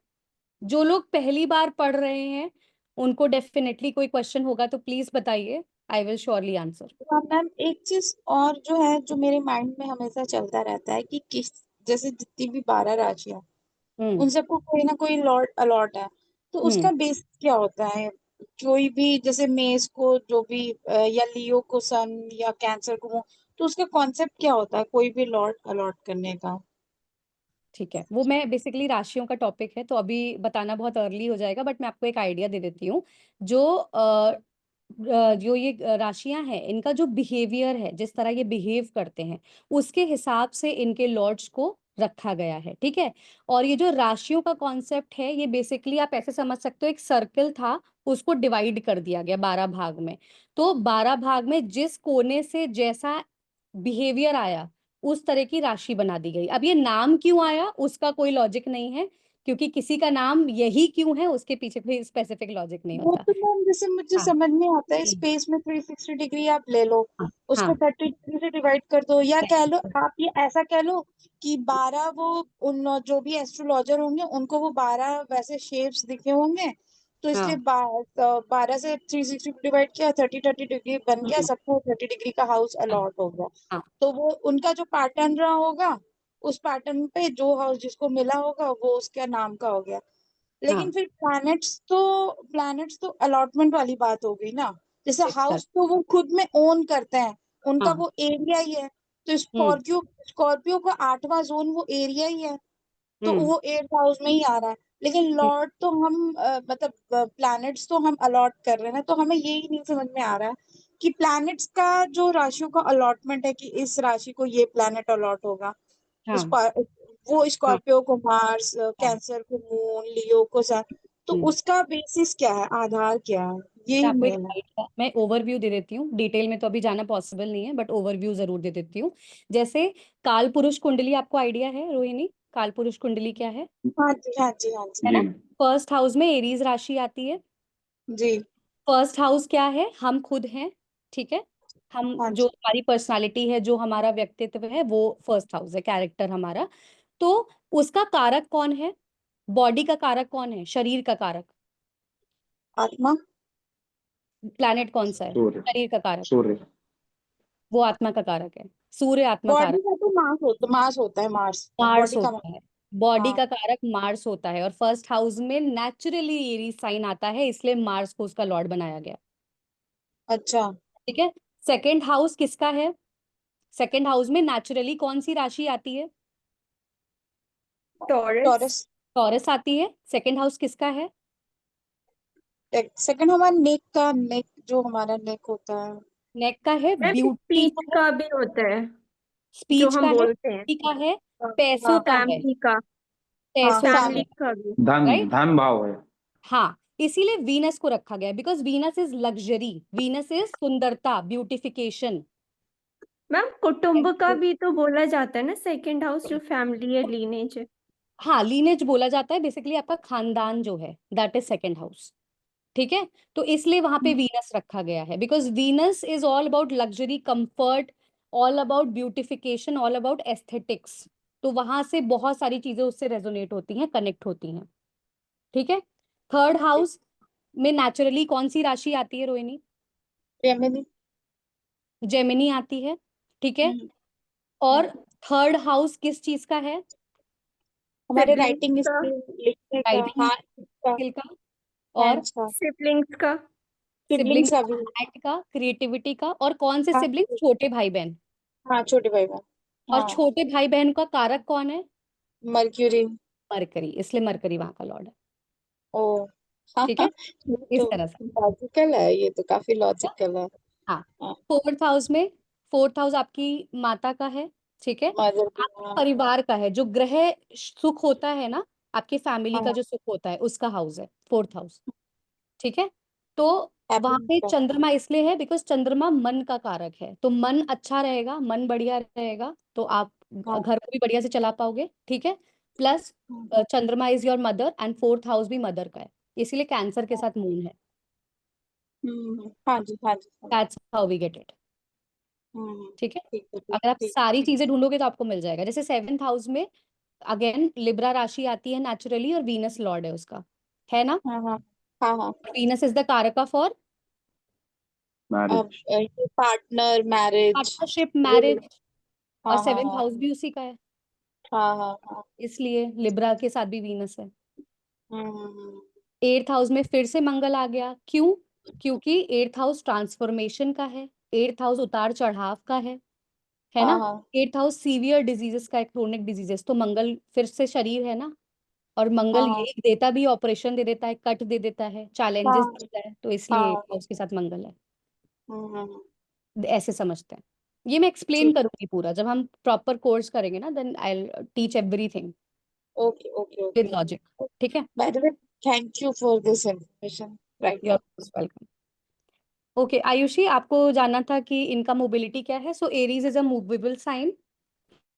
जो लोग पहली बार पढ़ रहे हैं उनको डेफिनेटली कोई क्वेश्चन होगा तो प्लीज बताइए, आई विल श्योरली आंसर। हाँ मैम, एक चीज और जो है, जो मेरे माइंड में हमेशा चलता रहता है कि किस, जैसे जितनी भी 12 राशियां, हम्म उन सबको कोई ना कोई लॉर्ड अलॉट है, तो हम्म उसका बेस क्या होता है? कोई भी जैसे मेष को जो भी या लियो को सन या कैंसर को मून, तो उसका कॉन्सेप्ट क्या होता है कोई भी लॉर्ड अलॉट करने का? ठीक है, वो मैं बेसिकली राशियों का टॉपिक है तो अभी बताना बहुत अर्ली हो जाएगा, बट मैं आपको एक आइडिया दे देती हूँ। जो ये राशियां हैं इनका जो बिहेवियर है, जिस तरह ये बिहेव करते हैं उसके हिसाब से इनके लॉर्ड्स को रखा गया है, ठीक है? और ये जो राशियों का कॉन्सेप्ट है ये बेसिकली आप ऐसे समझ सकते हो, एक सर्कल था उसको डिवाइड कर दिया गया 12 भाग में। तो 12 भाग में जिस कोने से जैसा बिहेवियर आया उस तरह की राशि बना दी गई। अब ये नाम क्यों आया उसका कोई लॉजिक नहीं है, क्योंकि किसी का नाम यही क्यों है उसके पीछे कोई स्पेसिफिक लॉजिक नहीं वो होता। तो मैम जैसे मुझे हाँ समझ में आता है, हम्म, स्पेस में 360 डिग्री आप ले लो, हाँ उसको हाँ 30 डिग्री से डिवाइड कर दो, या कह लो आप, ये ऐसा कह लो कि 12 वो, उन जो भी एस्ट्रोलॉजर होंगे उनको वो 12 वैसे शेप्स दिखे होंगे, तो इसलिए हाँ 12 से 360 डिवाइड किया, 30 डिग्री बन गया, हम्म, सबको 30 डिग्री का हाउस हाँ अलॉट हो गया। हाँ तो वो उनका जो पैटर्न रहा होगा, उस पैटर्न पे जो हाउस जिसको मिला होगा वो उसके नाम का हो गया। लेकिन हाँ फिर प्लैनेट्स तो अलॉटमेंट वाली बात हो गई ना। जैसे बिल्कुल, हाउस तो वो खुद में ओन करते हैं, उनका हाँ वो एरिया ही है। तो हम्म स्कॉर्पियो स्कॉर्पियो का 8वां जोन वो एरिया ही है, तो हम्म वो 8th हाउस में ही आ रहा है। लेकिन हम्म, लॉर्ड तो हम मतलब प्लैनेट्स तो हम अलॉट कर रहे हैं ना, तो हमें यही नहीं समझ में आ रहा है कि प्लैनेट्स का जो राशियों का अलॉटमेंट है कि इस राशि को ये प्लैनेट अलॉट होगा। हाँ वो हाँ स्कॉर्पियो को मार्स, हाँ कैंसर को मून, लियो को सन, तो हम्म। उसका बेसिस क्या है, आधार क्या है? मैं यही आपको एक मेन है। आइडिया, मैं ओवरव्यू दे देती हूँ, डिटेल में तो अभी जाना पॉसिबल नहीं है बट ओवरव्यू जरूर दे देती हूँ। जैसे काल पुरुष कुंडली आपको आइडिया है रोहिणी? काल पुरुष कुंडली क्या हाँ जी, हाँ जी, हाँ जी। है जी। ना? फर्स्ट हाउस में एरीज राशि आती है। जी। फर्स्ट हाउस क्या है? हम खुद हैं, ठीक है? हम हाँ जो जी। हमारी पर्सनालिटी है, जो हमारा व्यक्तित्व है, वो फर्स्ट हाउस है, कैरेक्टर हमारा। तो उसका कारक कौन है? बॉडी का कारक कौन है? शरीर का कारक आत्मा। प्लैनेट कौन सा है? सूर्य। शरीर का कारक सूर्य। वो आत्मा का कारक है। सूर्य आत्मा बॉडी कारक का तो मास होता है, मार्स। मार्स बॉडी का होता है। बॉडी हाँ। का कारक मार्स होता है और फर्स्ट हाउस में नेचुरली एरीज साइन आता है, इसलिए मार्स को उसका लॉर्ड बनाया गया, अच्छा। ठीक है? सेकंड हाउस किसका है? सेकंड हाउस में नेचुरली कौन सी राशि आती है? टॉरस। टॉरस। टॉरस आती है। सेकंड हाउस किसका है? सेकंड हमारा नेक जो हमारा नेक होता है। नेक का है। मैम ब्यूटी स्पीच का है। का भी होता है, जो स्पीच का हम है। बोलते हैं। ब्यूटी का है। हाँ। पैसों हाँ। का है। फैमिली का। हाँ, पैसों का फैमिली है, फैमिली। का भी। धन राइट? धन भाव है। हाँ, इसीलिए वीनस को रखा गया, because Venus is luxury, Venus is सुंदरता, ब्यूटिफिकेशन। मैम कुटुंब का भी तो बोला जाता है ना, सेकंड हाउस जो फैमिली है, लीनेज है। हाँ, लीनेज बोला जाता है, बेसिकली आपका खानदान जो है दैट इज सेकंड हाउस, ठीक है? तो इसलिए वहां पे वीनस रखा गया है, because Venus is all about luxury, comfort, all about beautification, all about aesthetics. तो वहां से बहुत सारी चीजें उससे रेजोनेट होती हैं, कनेक्ट होती हैं, ठीक है? थर्ड हाउस में नेचुरली कौन सी राशि आती है रोहिणी? जेमिनी। जेमिनी आती है, ठीक है? हम्म, और थर्ड हाउस किस चीज का है? हमारे सिबलिंग्स राइटिंग का। स्किल, लिखने का, राइटिंग हाथ का, स्किल का, और हैंड्स का, सिबलिंग्स का। सिबलिंग सिबलिंग्स का का, भी। हैंड का, क्रिएटिविटी का। और कौन से हाँ। सिबलिंग? छोटे भाई बहन। हाँ, छोटे भाई बहन। और हाँ। छोटे भाई बहन का कारक कौन है? मर्क्यूरी। मरकरी, इसलिए मरकरी वहां का लॉर्ड है, ओ। हाँ, ठीक हाँ, है? ये इस तो तरह से। लॉजिकल है, ये तो काफी लॉजिकल है। हाँ, हाँ। फोर्थ हाउस में, फोर्थ हाउस आपकी माता का है, ठीक है? मदर भी, आपके हाँ। परिवार का है, जो ग्रह सुख होता है ना, आपकी फैमिली का हाँ। जो सुख होता है उसका हाउस है फोर्थ हाउस, ठीक है? तो वहां पे Happy चंद्रमा इसलिए है बिकॉज चंद्रमा मन का कारक है, तो मन अच्छा रहेगा, मन बढ़िया रहेगा तो आप हाँ घर को भी बढ़िया से चला पाओगे, ठीक है। प्लस चंद्रमा is your mother and fourth house भी मदर का है, इसीलिए कैंसर के साथ मून है। हाँ जी हाँ जी हाँ जी। That's how we get it, ठीक है। ठीक है अगर आप ठीक सारी चीजें ढूंढोगे तो आपको मिल जाएगा। जैसे सेवेंथ हाउस में अगेन लिब्रा राशि आती है नेचुरली, और वीनस लॉर्ड है उसका, है ना। हाँ हाँ हाँ हाँ। वीनस इज द कारक फॉर अब मैरिज। ये पार्टनर मैरिज। पार्टनरशिप, मैरिज, और हाँ हाँ सेवेंथ हाँ हाउस भी उसी का है, हाँ हाँ हाँ। इसलिए लिब्रा के साथ भी वीनस है। हम्म। एट्थ हाउस में फिर से मंगल आ गया, क्यों? क्योंकि एट्थ हाउस ट्रांसफॉर्मेशन का है, एट्थ हाउस उतार चढ़ाव का है हाँ ना। हाँ एट्थ हाउस सीवियर डिजीजेस का है, क्रोनिक डिजीजेस, तो मंगल फिर से शरीर है ना, और मंगल हाँ हाँ ये देता भी, ऑपरेशन दे देता है, कट दे देता है, चैलेंजेस हाँ देता है, तो इसलिए एट्थ हाँ। हाउस के साथ मंगल है। हम्म। ऐसे समझते हैं। ये मैं एक्सप्लेन ठीक। करूंगी पूरा जब हम प्रॉपर कोर्स करेंगे ना, then I will teach everything okay okay with okay. Logic, ठीक है। By the way, thank you for this information right you are now. Welcome. Okay Ayushi, आपको जानना था कि इनका मोबिलिटी क्या है। So Aries is a movable sign,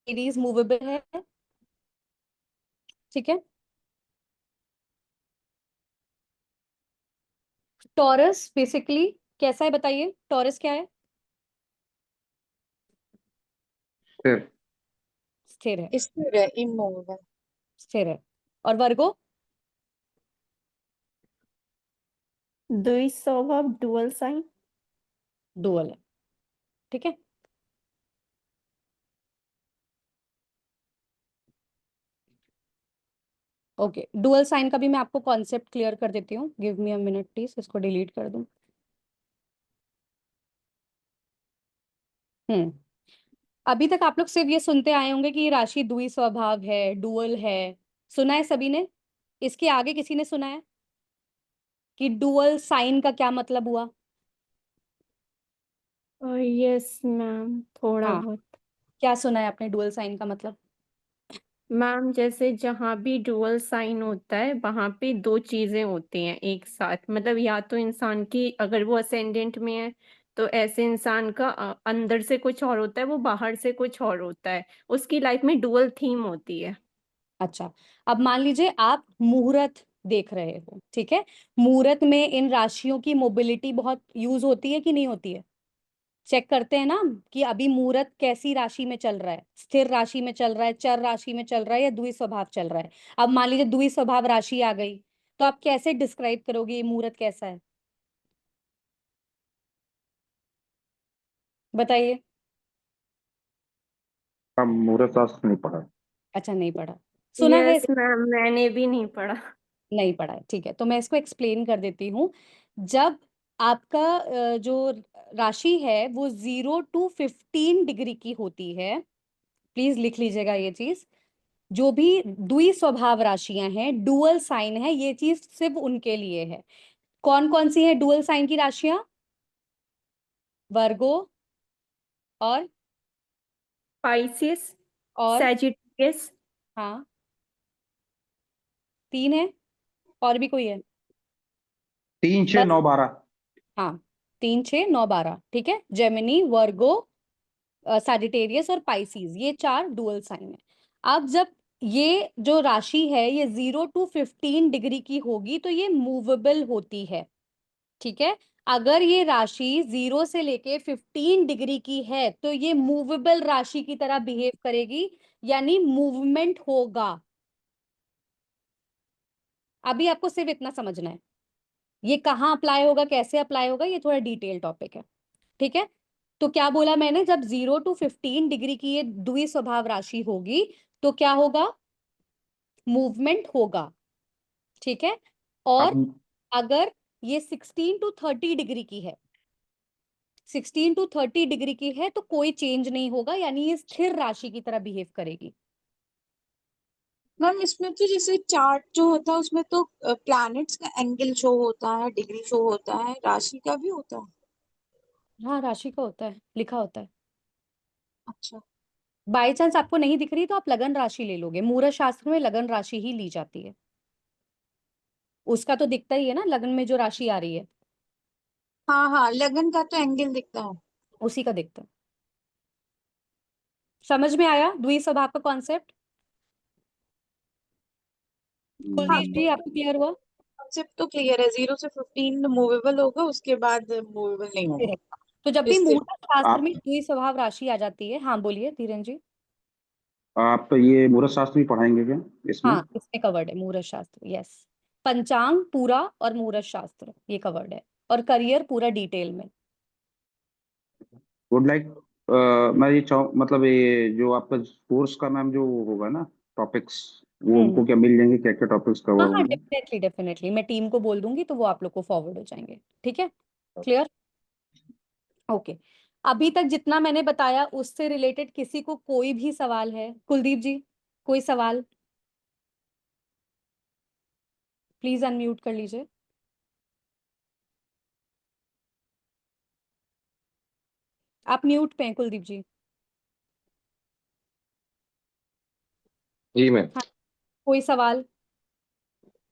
Aries movable है, ठीक है। टॉरस बेसिकली कैसा है बताइए, टॉरस क्या है? फिर स्थिर है, स्थिर है, इमूवेबल। स्थिर है। और वर्गो? द्विस्वभाव, डुअल साइन। डुअल है, ठीक है। ओके, डुअल साइन का भी मैं आपको कॉन्सेप्ट क्लियर कर देती हूँ, give me a minute please, इसको डिलीट कर दूं। हम्म अभी तक आप लोग सिर्फ ये सुनते आए होंगे कि ये राशि द्विस्वभाव है, डुअल है, सुना है सभी ने। इसके आगे किसी ने सुना है कि डुअल साइन का क्या मतलब हुआ? यस मैम, थोड़ा हाँ, बहुत। क्या सुना है आपने डुअल साइन का मतलब? मैम जैसे जहाँ भी डुअल साइन होता है वहां पे दो चीजें होती हैं एक साथ, मतलब या तो इंसान की अगर वो असेंडेंट में है तो ऐसे इंसान का अंदर से कुछ और होता है, वो बाहर से कुछ और होता है, उसकी लाइफ में डुअल थीम होती है। अच्छा, अब मान लीजिए आप मुहूर्त देख रहे हो, ठीक है। मुहूर्त में इन राशियों की मोबिलिटी बहुत यूज होती है कि नहीं होती है? चेक करते हैं ना कि अभी मुहूर्त कैसी राशि में चल रहा है, स्थिर राशि में चल रहा है, चर राशि में चल रहा है, या द्विस्वभाव चल रहा है। अब मान लीजिए द्विस्वभाव राशि आ गई, तो आप कैसे डिस्क्राइब करोगे ये मुहूर्त कैसा है, बताइए। हम मुहूर्त शास्त्र नहीं पढ़ा। अच्छा, नहीं पढ़ा, सुना है? यस मैम, मैंने भी नहीं पढ़ा। नहीं पढ़ा है, ठीक है, तो मैं इसको एक्सप्लेन कर देती हूँ। जब आपका जो राशि है वो 0 to 15 डिग्री की होती है, प्लीज लिख लीजिएगा ये चीज। जो भी द्विस्वभाव राशियां हैं, डुअल साइन है, ये चीज सिर्फ उनके लिए है। कौन कौन सी है डुअल साइन की राशियां? वर्गो, और पाइसिस, और सैजिटेरियस। हाँ, 3 है, और भी कोई है? 3, 6, बस, 9, 12। हाँ, 3, 6, 9, 12, ठीक है। जेमिनी, वर्गो, सैजिटेरियस और पाइसीज, ये 4 डुअल साइन है। अब जब ये जो राशि है ये 0 to 15 डिग्री की होगी तो ये मूवेबल होती है, ठीक है। अगर ये राशि 0 से लेके 15 डिग्री की है तो ये मूवेबल राशि की तरह बिहेव करेगी, यानी मूवमेंट होगा। अभी आपको सिर्फ इतना समझना है, ये कहाँ अप्लाई होगा, कैसे अप्लाई होगा, ये थोड़ा डिटेल टॉपिक है, ठीक है। तो क्या बोला मैंने, जब 0 to 15 डिग्री की ये द्विस्वभाव राशि होगी तो क्या होगा, मूवमेंट होगा, ठीक है। और अब अगर ये 16 to 30 डिग्री की है, 16 to 30 डिग्री की है तो कोई चेंज नहीं होगा, यानी ये स्थिर राशि की तरह बिहेव करेगी। मैम इसमें तो जैसे चार्ट जो होता है उसमें तो प्लैनेट्स का एंगल शो होता है, डिग्री शो होता है, राशि का भी होता है। हाँ, राशि का होता है, लिखा होता है। अच्छा। बाई चांस आपको नहीं दिख रही तो आप लगन राशि ले लोगे, मुहूर्त शास्त्र में लगन राशि ही ली जाती है, उसका तो दिखता ही है ना लगन में जो राशि आ रही है। हाँ हाँ, लगन का तो एंगल दिखता है। उसी का देखते हैं। समझ में आया द्विस्वभाव का कॉन्सेप्ट? हाँ, कुलदीप जी, आपको क्लियर हुआ? कॉन्सेप्ट तो क्लियर है। 0 से 15 मूवेबल होगा, उसके बाद मूवेबल नहीं होगा। Correct. तो जब भी स्थिर। मूढ़ शास्त्र में आप द्विस्वभाव राशि आ जाती है, हाँ बोलिए धीरेन जी। आप ये मुहूर्त शास्त्र भी पढ़ाएंगे क्या इसमें? हाँ, इसमें कवर्ड है मुहूर्त शास्त्र, यस। पंचांग पूरा और मुहूर्त शास्त्र ये कवर्ड है, और करियर पूरा डिटेल में। वुड लाइक मैं ये चाहूँ, मतलब ये जो आपका कोर्स का मैम जो होगा ना, टॉपिक्स, वो हम्म। उनको क्या मिल जाएंगे, क्या क्या टॉपिक्स हाँ कवर हाँ, होंगे? डेफिनेटली डेफिनेटली, मैं टीम को बोल दूंगी तो वो आप लोग को फॉरवर्ड हो जाएंगे। ठीक है, क्लियर? ओके। अभी तक जितना मैंने बताया उससे रिलेटेड किसी को कोई भी सवाल है? कुलदीप जी, कोई सवाल? प्लीज अनम्यूट कर लीजिए। आप म्यूट पे हैं कुलदीप जी। जी मैम। हाँ, कोई सवाल?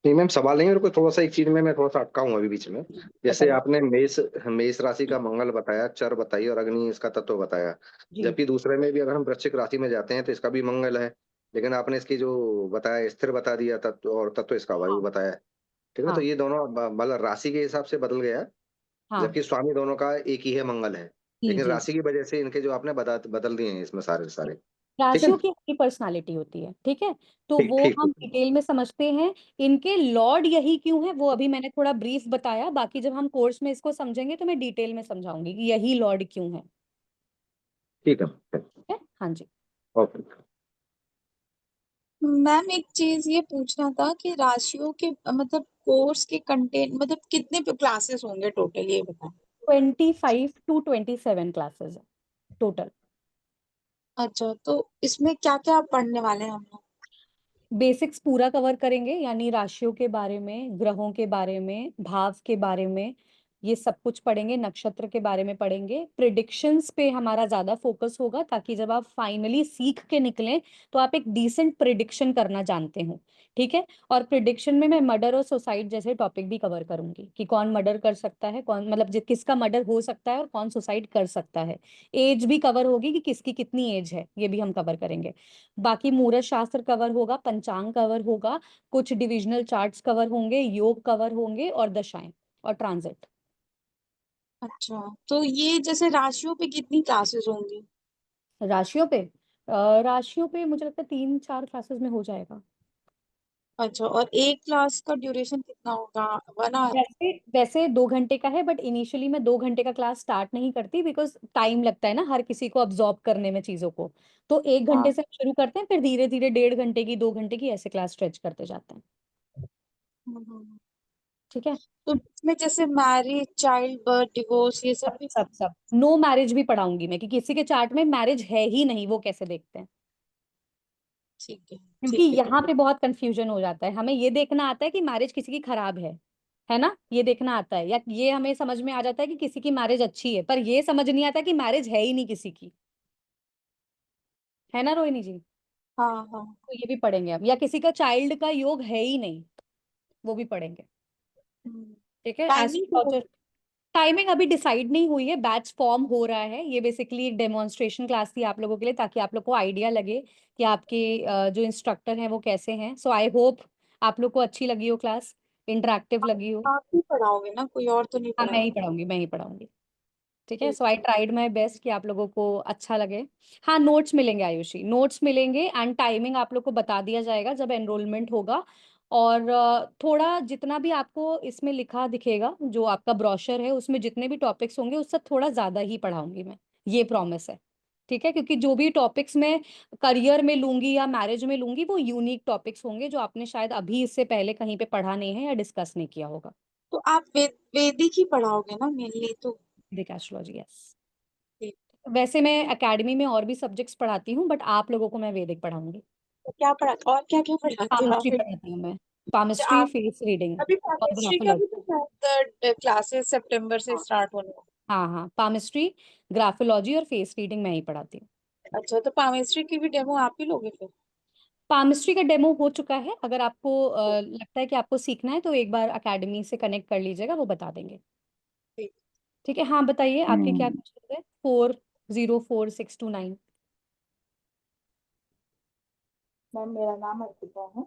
नहीं मैम, सवाल नहीं है, मेरे को थोड़ा सा एक चीज में मैं थोड़ा सा अटका हूँ अभी बीच में। जैसे बताइए। आपने मेष मेष राशि का मंगल बताया, चर बताई और अग्नि इसका तत्व बताया। जी जबकि दूसरे में भी अगर हम वृश्चिक राशि में जाते हैं तो इसका भी मंगल है। लेकिन आपने इसकी जो बताया स्थिर बता दिया तत्व, और तत्व इसका वायु हाँ बताया। ठीक है, तो हाँ ये दोनों मतलब राशि के हिसाब से बदल गया। हाँ। जबकि स्वामी दोनों का एक ही है, मंगल है। जी लेकिन जी। राशि की वजह से इनके जो आपने बदल दिए हैं इसमें सारे सारे। ठीक है राशियों ना? की अपनी पर्सनालिटी होती है, ठीक है। तो ठीक वो ठीक हम ठीक। डिटेल में समझते हैं। इनके लॉर्ड यही क्यों है वो अभी मैंने थोड़ा ब्रीफ बताया, बाकी जब हम कोर्स में इसको समझेंगे तो मैं डिटेल में समझाऊंगी कि यही लॉर्ड क्यों है। ठीक है। ठीक है, हाँ जी। ओके। मैम एक चीज ये पूछना था कि राशियों के मतलब कोर्स के कंटेंट मतलब कितने क्लासेस होंगे टोटल, ये बताएं। 25 to 27 क्लासेस है टोटल। अच्छा, तो इसमें क्या क्या पढ़ने वाले हैं हम लोग? बेसिक्स पूरा कवर करेंगे, यानी राशियों के बारे में, ग्रहों के बारे में, भाव के बारे में, ये सब कुछ पढ़ेंगे। नक्षत्र के बारे में पढ़ेंगे। प्रिडिक्शंस पे हमारा ज्यादा फोकस होगा, ताकि जब आप फाइनली सीख के निकलें तो आप एक डिसेंट प्रिडिक्शन करना जानते हो। ठीक है। और प्रिडिक्शन में मैं मर्डर और सुसाइड जैसे टॉपिक भी कवर करूंगी, कि कौन मर्डर कर सकता है, कौन मतलब किसका मर्डर हो सकता है और कौन सुसाइड कर सकता है। एज भी कवर होगी कि किसकी कितनी एज है, ये भी हम कवर करेंगे। बाकी मुहूर्त शास्त्र कवर होगा, पंचांग कवर होगा, कुछ डिविजनल चार्ट्स कवर होंगे, योग कवर होंगे, और दशाएं और ट्रांजिट। अच्छा, तो ये जैसे राशियों पे कितनी क्लासेस होंगी? राशियों पे राशियों पे मुझे लगता है 3-4 क्लासेस में हो जाएगा। अच्छा, और एक क्लास का ड्यूरेशन कितना होगा? 1 आवर? वैसे वैसे 2 घंटे का है, बट इनिशियली मैं 2 घंटे का क्लास स्टार्ट नहीं करती, बिकॉज टाइम लगता है ना हर किसी को अब्जॉर्ब करने में चीजों को। तो 1 घंटे हाँ। से हम शुरू करते हैं, फिर धीरे धीरे 1.5 घंटे की, 2 घंटे की, ऐसे क्लास स्ट्रेच करते जाते हैं। हम्म। ठीक है। तो इसमें जैसे मैरिज, चाइल्ड बर्थ, डिवोर्स, ये सब सब भी? सब सब नो मैरिज भी पढ़ाऊंगी मैं, कि किसी के चार्ट में मैरिज है ही नहीं, वो कैसे देखते हैं। ठीक है। क्योंकि ठीक है। यहाँ पे बहुत कंफ्यूजन हो जाता है। हमें ये देखना आता है कि मैरिज किसी की खराब है ना, ये देखना आता है, या ये हमें समझ में आ जाता है कि किसी की मैरिज अच्छी है, पर ये समझ नहीं आता कि मैरिज है ही नहीं किसी की। है ना रोहिणी जी? हाँ हाँ। तो ये भी पढ़ेंगे हम, या किसी का चाइल्ड का योग है ही नहीं, वो भी पढ़ेंगे। ठीक है। टाइमिंग? एस्ट्रोलॉजर टाइमिंग अभी डिसाइड नहीं हुई है, बैच फॉर्म हो रहा है। ये बेसिकली एक डेमोन्स्ट्रेशन क्लास थी आप लोगों के लिए, ताकि आप लोग को आइडिया लगे कि आपके जो इंस्ट्रक्टर हैं वो कैसे हैं। सो आई होप आप लोग को अच्छी लगी हो क्लास, इंटरेक्टिव लगी हो। आप ही पढ़ाओगे ना, कोई और तो नहीं हाँ, मैं ही पढ़ाएगा? पढ़ाऊंगी, मैं ही पढ़ाऊंगी। ठीक है। ठीक। सो आई ट्राइड माई बेस्ट कि आप लोगों को अच्छा लगे। हाँ, नोट्स मिलेंगे आयुषी, नोट्स मिलेंगे, एंड टाइमिंग आप लोग को बता दिया जाएगा जब एनरोलमेंट होगा। और थोड़ा जितना भी आपको इसमें लिखा दिखेगा, जो आपका ब्रोशर है उसमें जितने भी टॉपिक्स होंगे उससे थोड़ा ज्यादा ही पढ़ाऊंगी मैं, ये प्रॉमिस है। ठीक है, क्योंकि जो भी टॉपिक्स मैं करियर में लूंगी या मैरिज में लूंगी वो यूनिक टॉपिक्स होंगे, जो आपने शायद अभी इससे पहले कहीं पे पढ़ा नहीं है या डिस्कस नहीं किया होगा। तो आप वैदिक ही पढ़ाओगे ना मेनली तो? वैदिक एस्ट्रोलॉजी, यस। ठीक। वैसे मैं एकेडमी में और भी सब्जेक्ट्स पढ़ाती हूँ, बट आप लोगों को मैं वैदिक पढ़ाऊंगी। तो क्या पढ़ा और क्या क्या पढ़ाते हो आप? पामिस्ट्री पढ़ाती हूँ मैं। अच्छा, पामिस्ट्री, आप फेस रीडिंग अभी और केमिस्ट्री का भी ग्राफोलॉजी। तो शायद क्लासेस सितंबर से स्टार्ट होने वाले हाँ हाँ, पामिस्ट्री, ग्राफोलॉजी और फेस रीडिंग मैं ही पढ़ाती हूँ। हैं। अच्छा, तो केमिस्ट्री की भी डेमो आप ही लोगे फिर? पामिस्ट्री का डेमो हो चुका है। अगर आपको लगता है कि आपको सीखना है तो एक बार एकेडमी से कनेक्ट कर लीजिएगा, वो बता देंगे। ठीक। ठीक है, हाँ बताइए आपके क्या क्वेश्चन है। 404629। मैम मेरा नाम अर्पिता है।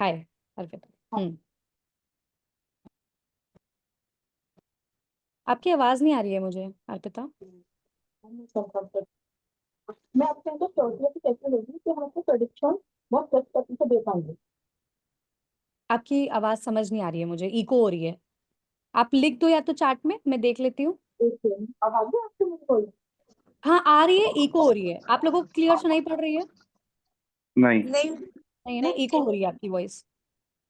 हाय अर्पिता। आपकी आवाज नहीं आ रही है मुझे अर्पिता। मैं आपसे तो प्रोग्रेस कैसे होगी कि हम आपको प्रेडिक्शन बहुत सही से दे पाएंगे। आपकी आवाज समझ नहीं आ रही है मुझे, इको हो रही है। आप लिख दो या तो चार्ट में, मैं देख लेती हूँ। अब आगे आपसे मुझे कोई हाँ आ रही है, इको हो रही है। आप लोगों को क्लियर सुनाई पड़ रही है? नहीं। नहीं नहीं है ना, इको हो रही है आपकी वॉइस,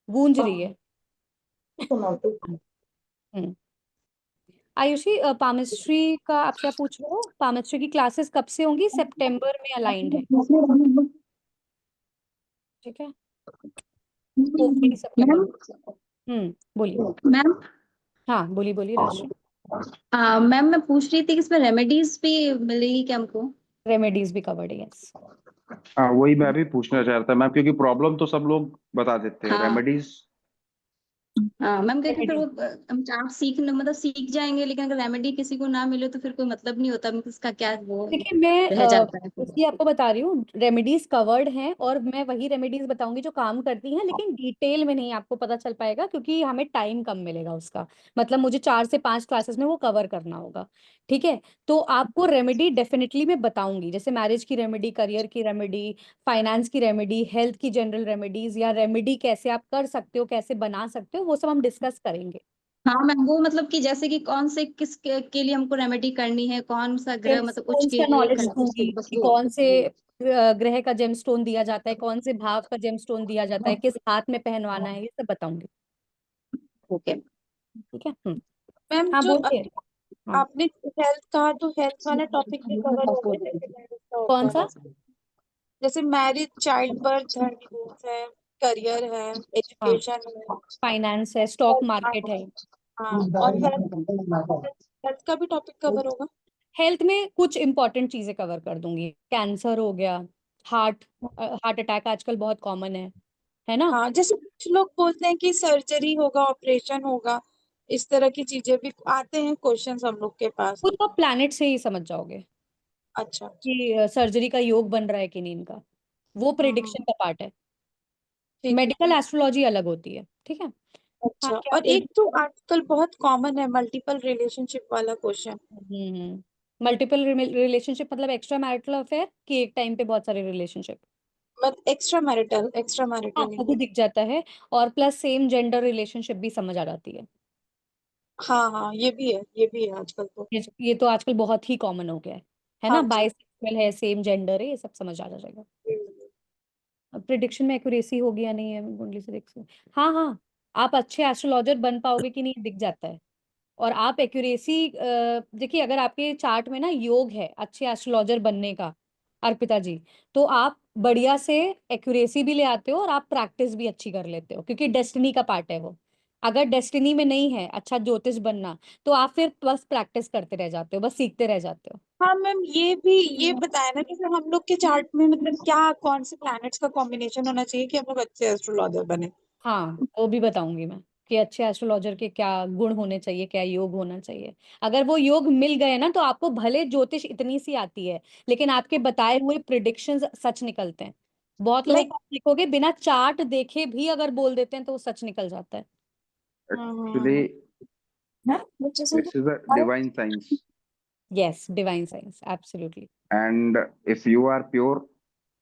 गूंज रही है। सुनाते। हम्म। आयुषी, पामिस्ट्री का आपसे आप पूछ रहे हो, पामिस्ट्री की क्लासेस कब से होंगी? सितंबर में अलाइंड है, ठीक है, होपफुली सितंबर। बोलिए। मैम हाँ बोलिए बोलिए राशि। मैम मैं पूछ रही थी कि इसमें रेमेडीज भी मिलेगी क्या हमको? रेमेडीज भी कवर्ड है, यस। हाँ वही मैं भी पूछना चाह रहा था मैम, क्योंकि प्रॉब्लम तो सब लोग बता देते हैं, हाँ रेमेडीज। हाँ मैम, क्योंकि फिर वो रेमेडीज, हम चार्ट मतलब सीख जाएंगे, लेकिन अगर रेमेडी किसी को ना मिले तो फिर कोई मतलब नहीं होता, इसका क्या वो देखिए मैं रह जाता है फिर। इसलिए आपको बता रही हूँ, रेमेडीज कवर्ड हैं और मैं वही रेमेडीज बताऊंगी जो काम करती हैं, लेकिन डिटेल में नहीं आपको पता चल पाएगा क्योंकि हमें टाइम कम मिलेगा उसका। मतलब मुझे 4 से 5 क्लासेस में वो कवर करना होगा, ठीक है। तो आपको रेमेडी डेफिनेटली मैं बताऊंगी, जैसे मैरिज की रेमेडी, करियर की रेमेडी, फाइनेंस की रेमेडी, हेल्थ की जनरल रेमेडीज, या रेमेडी कैसे आप कर सकते हो, कैसे बना सकते हो, वो सब हम डिस्कस करेंगे। हाँ मैम, वो मतलब कि जैसे कि कौन से किस के लिए हमको रेमेडी करनी है, कौन सा ग्रह मतलब कुछ जेमस्टोन्स के का लिए नॉलेज करनी दूंगी है, बस कि वो। कौन से ग्रह का जेमस्टोन दिया जाता है, कौन से भाव का जेमस्टोन दिया जाता है, किस हाथ में पहनवाना है, ये सब बताऊंगी, ओके। ठीक है। मैम हाँ जो बोलिए। हाँ आपने हेल्थ कहा तो हेल्थ वाला टॉपिक भी कवर हो गया जैसे marriage का कौन होता सा? है। जैसे मैरिज, चाइल्ड बर्थ है, डिवोर्स है, करियर है, हाँ, एजुकेशन है, फाइनेंस है, स्टॉक मार्केट है। हाँ, और हेल्थ हेल्थ का भी टॉपिक कवर होगा। हेल्थ में कुछ इंपॉर्टेंट चीजें कवर कर दूंगी, कैंसर हो गया, हार्ट हार्ट अटैक आजकल बहुत कॉमन है ना। हाँ, जैसे कुछ लोग बोलते हैं कि सर्जरी होगा, ऑपरेशन होगा, इस तरह की चीजें भी आते हैं क्वेश्चंस हम लोग के पास। वो तो आप प्लैनेट से ही समझ जाओगे अच्छा। कि सर्जरी का योग बन रहा है कि नहीं इनका, वो हम्म, प्रिडिक्शन का पार्ट है। ठीक है। मेडिकल एस्ट्रोलॉजी अलग होती है, ठीक है। हाँ अच्छा, क्या और बोल एक तो आजकल बहुत कॉमन है मल्टीपल रिलेशनशिप वाला क्वेश्चन। मल्टीपल रिलेशनशिप मतलब एक्स्ट्रा मैरिटल अफेयर कि एक टाइम पे बहुत सारे रिलेशनशिप। मत एक्स्ट्रा मैरिटल हाँ वो भी दिख जाता है, और प्लस सेम जेंडर रिलेशनशिप भी समझ आ जाती है। हाँ हाँ, ये भी है आजकल तो। ये तो आजकल बहुत ही कॉमन हो गया है ना, हाँ जी। बाइसेक्सुअल है, सेम जेंडर है, ये सब समझ आ जाएगा। प्रिडिक्शन में एक्यूरेसी होगी या नहीं है कुंडली से देख सकते। हाँ हाँ, आप अच्छे एस्ट्रोलॉजर बन पाओगे कि नहीं दिख जाता है। और आप एक्यूरेसी देखिए, अगर आपके चार्ट में ना योग है अच्छे एस्ट्रोलॉजर बनने का अर्पिता जी, तो आप बढ़िया से एक्यूरेसी भी ले आते हो और आप प्रैक्टिस भी अच्छी कर लेते हो, क्योंकि डेस्टिनी का पार्ट है वो। अगर डेस्टिनी में नहीं है अच्छा ज्योतिष बनना, तो आप फिर बस प्रैक्टिस करते रह जाते हो, बस सीखते रह जाते हो। हाँ मैम, ये बताया ना कि हम लोग के चार्ट में मतलब क्या कौन से प्लैनेट्स का कॉम्बिनेशन होना चाहिए कि हम लोग अच्छे एस्ट्रोलॉजर बने। हाँ वो भी बताऊंगी मैं कि अच्छे एस्ट्रोलॉजर के क्या गुण होने चाहिए, क्या योग होना चाहिए। अगर वो योग मिल गए ना, तो आपको भले ज्योतिष इतनी सी आती है, लेकिन आपके बताए हुए प्रिडिक्शंस सच निकलते हैं। बहुत लोगों लाइक को आप देखोगे बिना चार्ट देखे भी अगर बोल देते हैं तो वो सच निकल जाता है। Actually this is a divine science, yes, divine science, absolutely. And if you are pure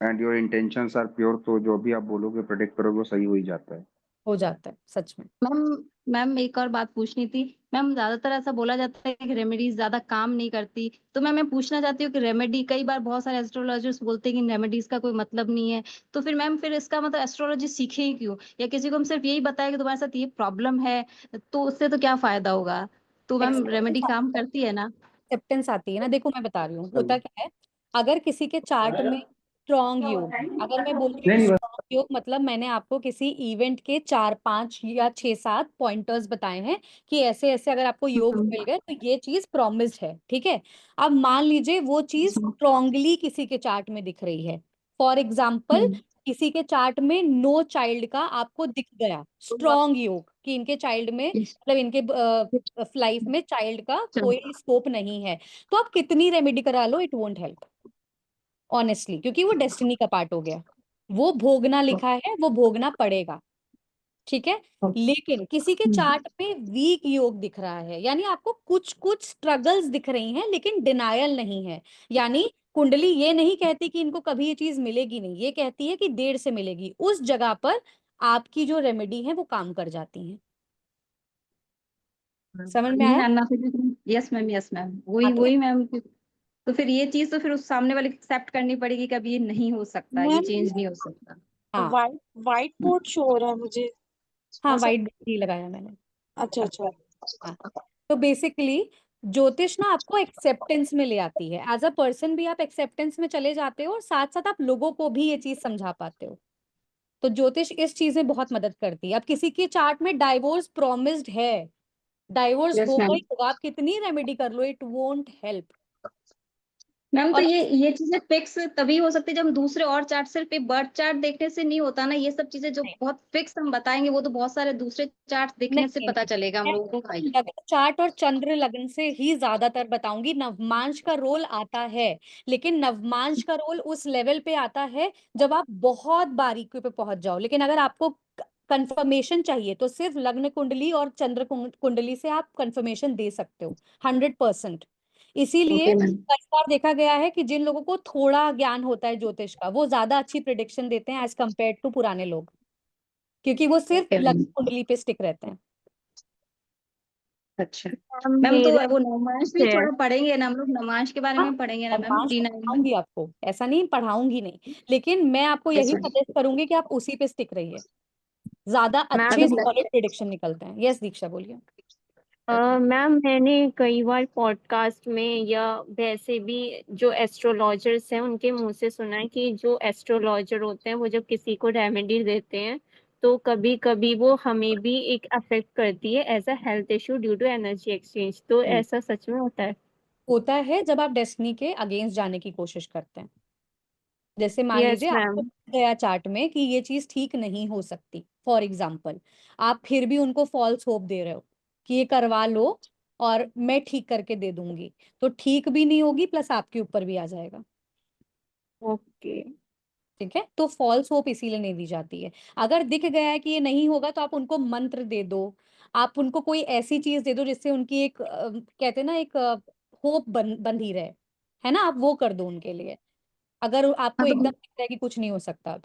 and your intentions are pure, तो जो भी आप बोलोगे प्रेडिक्ट करोगे वो सही हो ही जाता है। हो जाता है सच में। मैम मैम एक और बात पूछनी थी। मैम ज्यादातर ऐसा बोला जाता है कि रेमेडीज ज्यादा काम नहीं करती, तो मैं पूछना चाहती हूँ कि रेमेडी, कई बार बहुत सारे एस्ट्रोलॉजर्स बोलते हैं कि रेमेडीज का कोई मतलब नहीं है, तो फिर मैम फिर इसका मतलब एस्ट्रोलॉजी सीखे ही क्यों? या किसी को हम सिर्फ यही बताया कि तुम्हारे साथ ये प्रॉब्लम है, तो उससे तो क्या फायदा होगा? तो मैम रेमेडी काम करती है ना? एक्सेप्टेंस आती है ना। देखो मैं बता रही हूँ होता क्या है, अगर किसी के चार्ट में स्ट्रॉन्ग योग है, अगर मैं बोल रही हूँ स्ट्रॉन्ग योग मतलब मैंने आपको किसी इवेंट के 4 5 या 6 7 पॉइंटर्स बताए हैं कि ऐसे ऐसे अगर आपको योग मिल गए तो ये चीज प्रॉमिस्ड है, ठीक है। अब मान लीजिए वो चीज स्ट्रॉन्गली किसी के चार्ट में दिख रही है, फॉर एग्जाम्पल किसी के चार्ट में नो चाइल्ड का आपको दिख गया स्ट्रॉन्ग योग, कि इनके चाइल्ड में मतलब इनके लाइफ में चाइल्ड का कोई स्कोप नहीं है, तो आप कितनी रेमेडी करा लो, इट वोंट हेल्प ऑनेस्टली, क्योंकि वो डेस्टिनी का पार्ट हो गया। वो भोगना लिखा है, वो भोगना पड़ेगा, ठीक है। लेकिन किसी के चार्ट में वीक योग दिख रहा है, यानी आपको कुछ कुछ स्ट्रगल्स दिख रही हैं लेकिन डिनायल नहीं है, यानी कुंडली ये नहीं कहती कि इनको कभी ये चीज मिलेगी नहीं, ये कहती है कि देर से मिलेगी। उस जगह पर आपकी जो रेमेडी है वो काम कर जाती है। समझ में आया? यस मैम, यस मैम, हाँ, वही तो वही मैम। तो फिर ये चीज तो फिर उस सामने वाले को एक्सेप्ट करनी पड़ेगी कि अभी ये नहीं हो सकता, ये मैम चेंज नहीं हो सकता। हाँ व्हाइट बोर्ड शो हो रहा है मुझे, हाँ, हो सकता। वाइट ही लगाया मैंने। अच्छा अच्छा। हाँ, तो बेसिकली ज्योतिष ना आपको एक्सेप्टेंस में ले आती है, एज अ पर्सन भी आप एक्सेप्टेंस में चले जाते हो और साथ साथ आप लोगों को भी ये चीज समझा पाते हो। तो ज्योतिष इस चीज में बहुत मदद करती है। अब किसी के चार्ट में डाइवोर्स प्रॉमिस्ड है, डाइवोर्स यस होगा मैम। ही होगा, आप कितनी रेमेडी कर लो, इट वोंट हेल्प। मैम तो और ये चीजें फिक्स तभी हो सकती है जब हम दूसरे और चार्ट, सिर्फ एक बर्थ चार्ट देखने से नहीं होता ना। ये सब चीजें जो नहीं बहुत फिक्स हम बताएंगे वो तो बहुत सारे दूसरे चार्ट देखने से नहीं पता नहीं, चलेगा हम मैं लोगों को भाई। लग्न चार्ट और चंद्र लग्न से ही ज्यादातर बताऊंगी। नवमांश का रोल आता है, लेकिन नवमांश का रोल उस लेवल पे आता है जब आप बहुत बारीकी पे पहुंच जाओ। लेकिन अगर आपको कंफर्मेशन चाहिए तो सिर्फ लग्न कुंडली और चंद्र कुंडली से आप कंफर्मेशन दे सकते हो 100%। इसीलिए ओके मैम। कई बार देखा गया है कि जिन लोगों को थोड़ा ज्ञान होता है ज्योतिष का, वो ज्यादा अच्छी प्रिडिक्शन देते हैं एज कम्पेयर टू पुराने लोग, क्योंकि वो सिर्फ ओके लग्न मैम। कुंडली पे स्टिक रहते हैं। अच्छा मैम मैम, तो मेरा वो नवमांश भी है। थोड़ा पढ़ेंगे ना हम लोग, नवमांश के बारे हाँ, में पढ़ेंगे ना और मैम, मांस तो T9 में। पढ़ाऊंगी आपको, ऐसा नहीं पढ़ाऊंगी नहीं, लेकिन मैं आपको यस यही मैम। सजेस्ट करूंगी कि आप उसी पे स्टिक रहिए, ज्यादा अच्छे मैम सॉलिड प्रिडिक्शन निकलते हैं। यस दीक्षा बोलिए। मैम मैंने कई बार पॉडकास्ट में या वैसे भी जो एस्ट्रोलॉजर्स हैं उनके मुंह से सुना है कि जो एस्ट्रोलॉजर होते हैं वो जब किसी को रेमेडी देते हैं तो कभी कभी वो हमें भी एक अफेक्ट करती है as a health issue due to energy exchange. तो ऐसा सच में होता है? होता है जब आप डेस्टिनी के अगेंस्ट जाने की कोशिश करते हैं। जैसे मान यस लीजिए मैम। आपको गया चार्ट में कि ये चीज ठीक नहीं हो सकती, फॉर एग्जाम्पल, आप फिर भी उनको फॉल्स होप दे रहे हो कि ये करवा लो और मैं ठीक करके दे दूंगी, तो ठीक भी नहीं होगी, प्लस आपके ऊपर भी आ जाएगा। ओके। ठीक है, तो फॉल्स होप इसीलिए नहीं दी जाती है। अगर दिख गया है कि ये नहीं होगा तो आप उनको मंत्र दे दो, आप उनको कोई ऐसी चीज दे दो जिससे उनकी एक कहते हैं ना, एक होप बंधी रहे, है ना, आप वो कर दो उनके लिए, अगर आपको हाँ एकदम तो दिख रहा है कि कुछ नहीं हो सकता।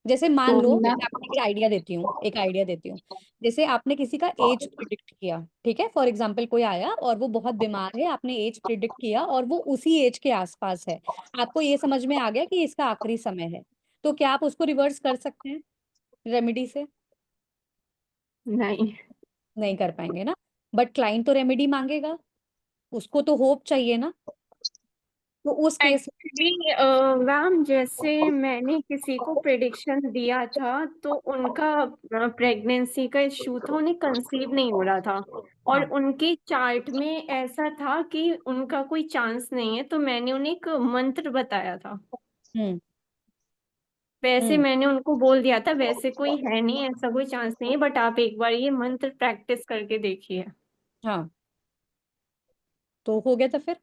जैसे मान लो, मैम। मैं आपको एक आइडिया देती हूँ, एक आइडिया देती हूँ। जैसे आपने किसी का एज प्रिडिक्ट किया, ठीक है, फॉर एग्जाम्पल कोई आया और वो बहुत बीमार है, आपने एज प्रिडिक्ट किया और वो उसी एज के आसपास है, आपको ये समझ में आ गया कि इसका आखिरी समय है, तो क्या आप उसको रिवर्स कर सकते हैं रेमेडी से? नहीं। नहीं कर पाएंगे ना, बट क्लाइंट तो रेमेडी मांगेगा, उसको तो होप चाहिए ना, तो उस केस एक्चुअली मैम जैसे मैंने किसी को प्रेडिक्शन दिया था तो उनका प्रेगनेंसी का इशू था, उन्हें कंसीव नहीं हो रहा था और हाँ, उनके चार्ट में ऐसा था कि उनका कोई चांस नहीं है, तो मैंने उन्हें एक मंत्र बताया था। हम्म वैसे हम्म, मैंने उनको बोल दिया था वैसे कोई है नहीं, ऐसा कोई चांस नहीं है, बट आप एक बार ये मंत्र प्रैक्टिस करके देखिए। हाँ, तो हो गया तो फिर?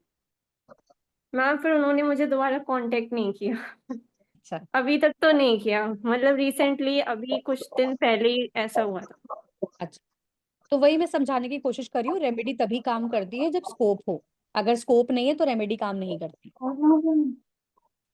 मैम फिर उन्होंने मुझे दोबारा कांटेक्ट नहीं किया। अच्छा अभी तक तो नहीं किया, मतलब रिसेंटली अभी कुछ दिन पहले ही ऐसा हुआ था। अच्छा, तो वही मैं समझाने की कोशिश कर रही हूँ, रेमेडी तभी काम करती है जब स्कोप हो, अगर स्कोप नहीं है तो रेमेडी काम नहीं करती।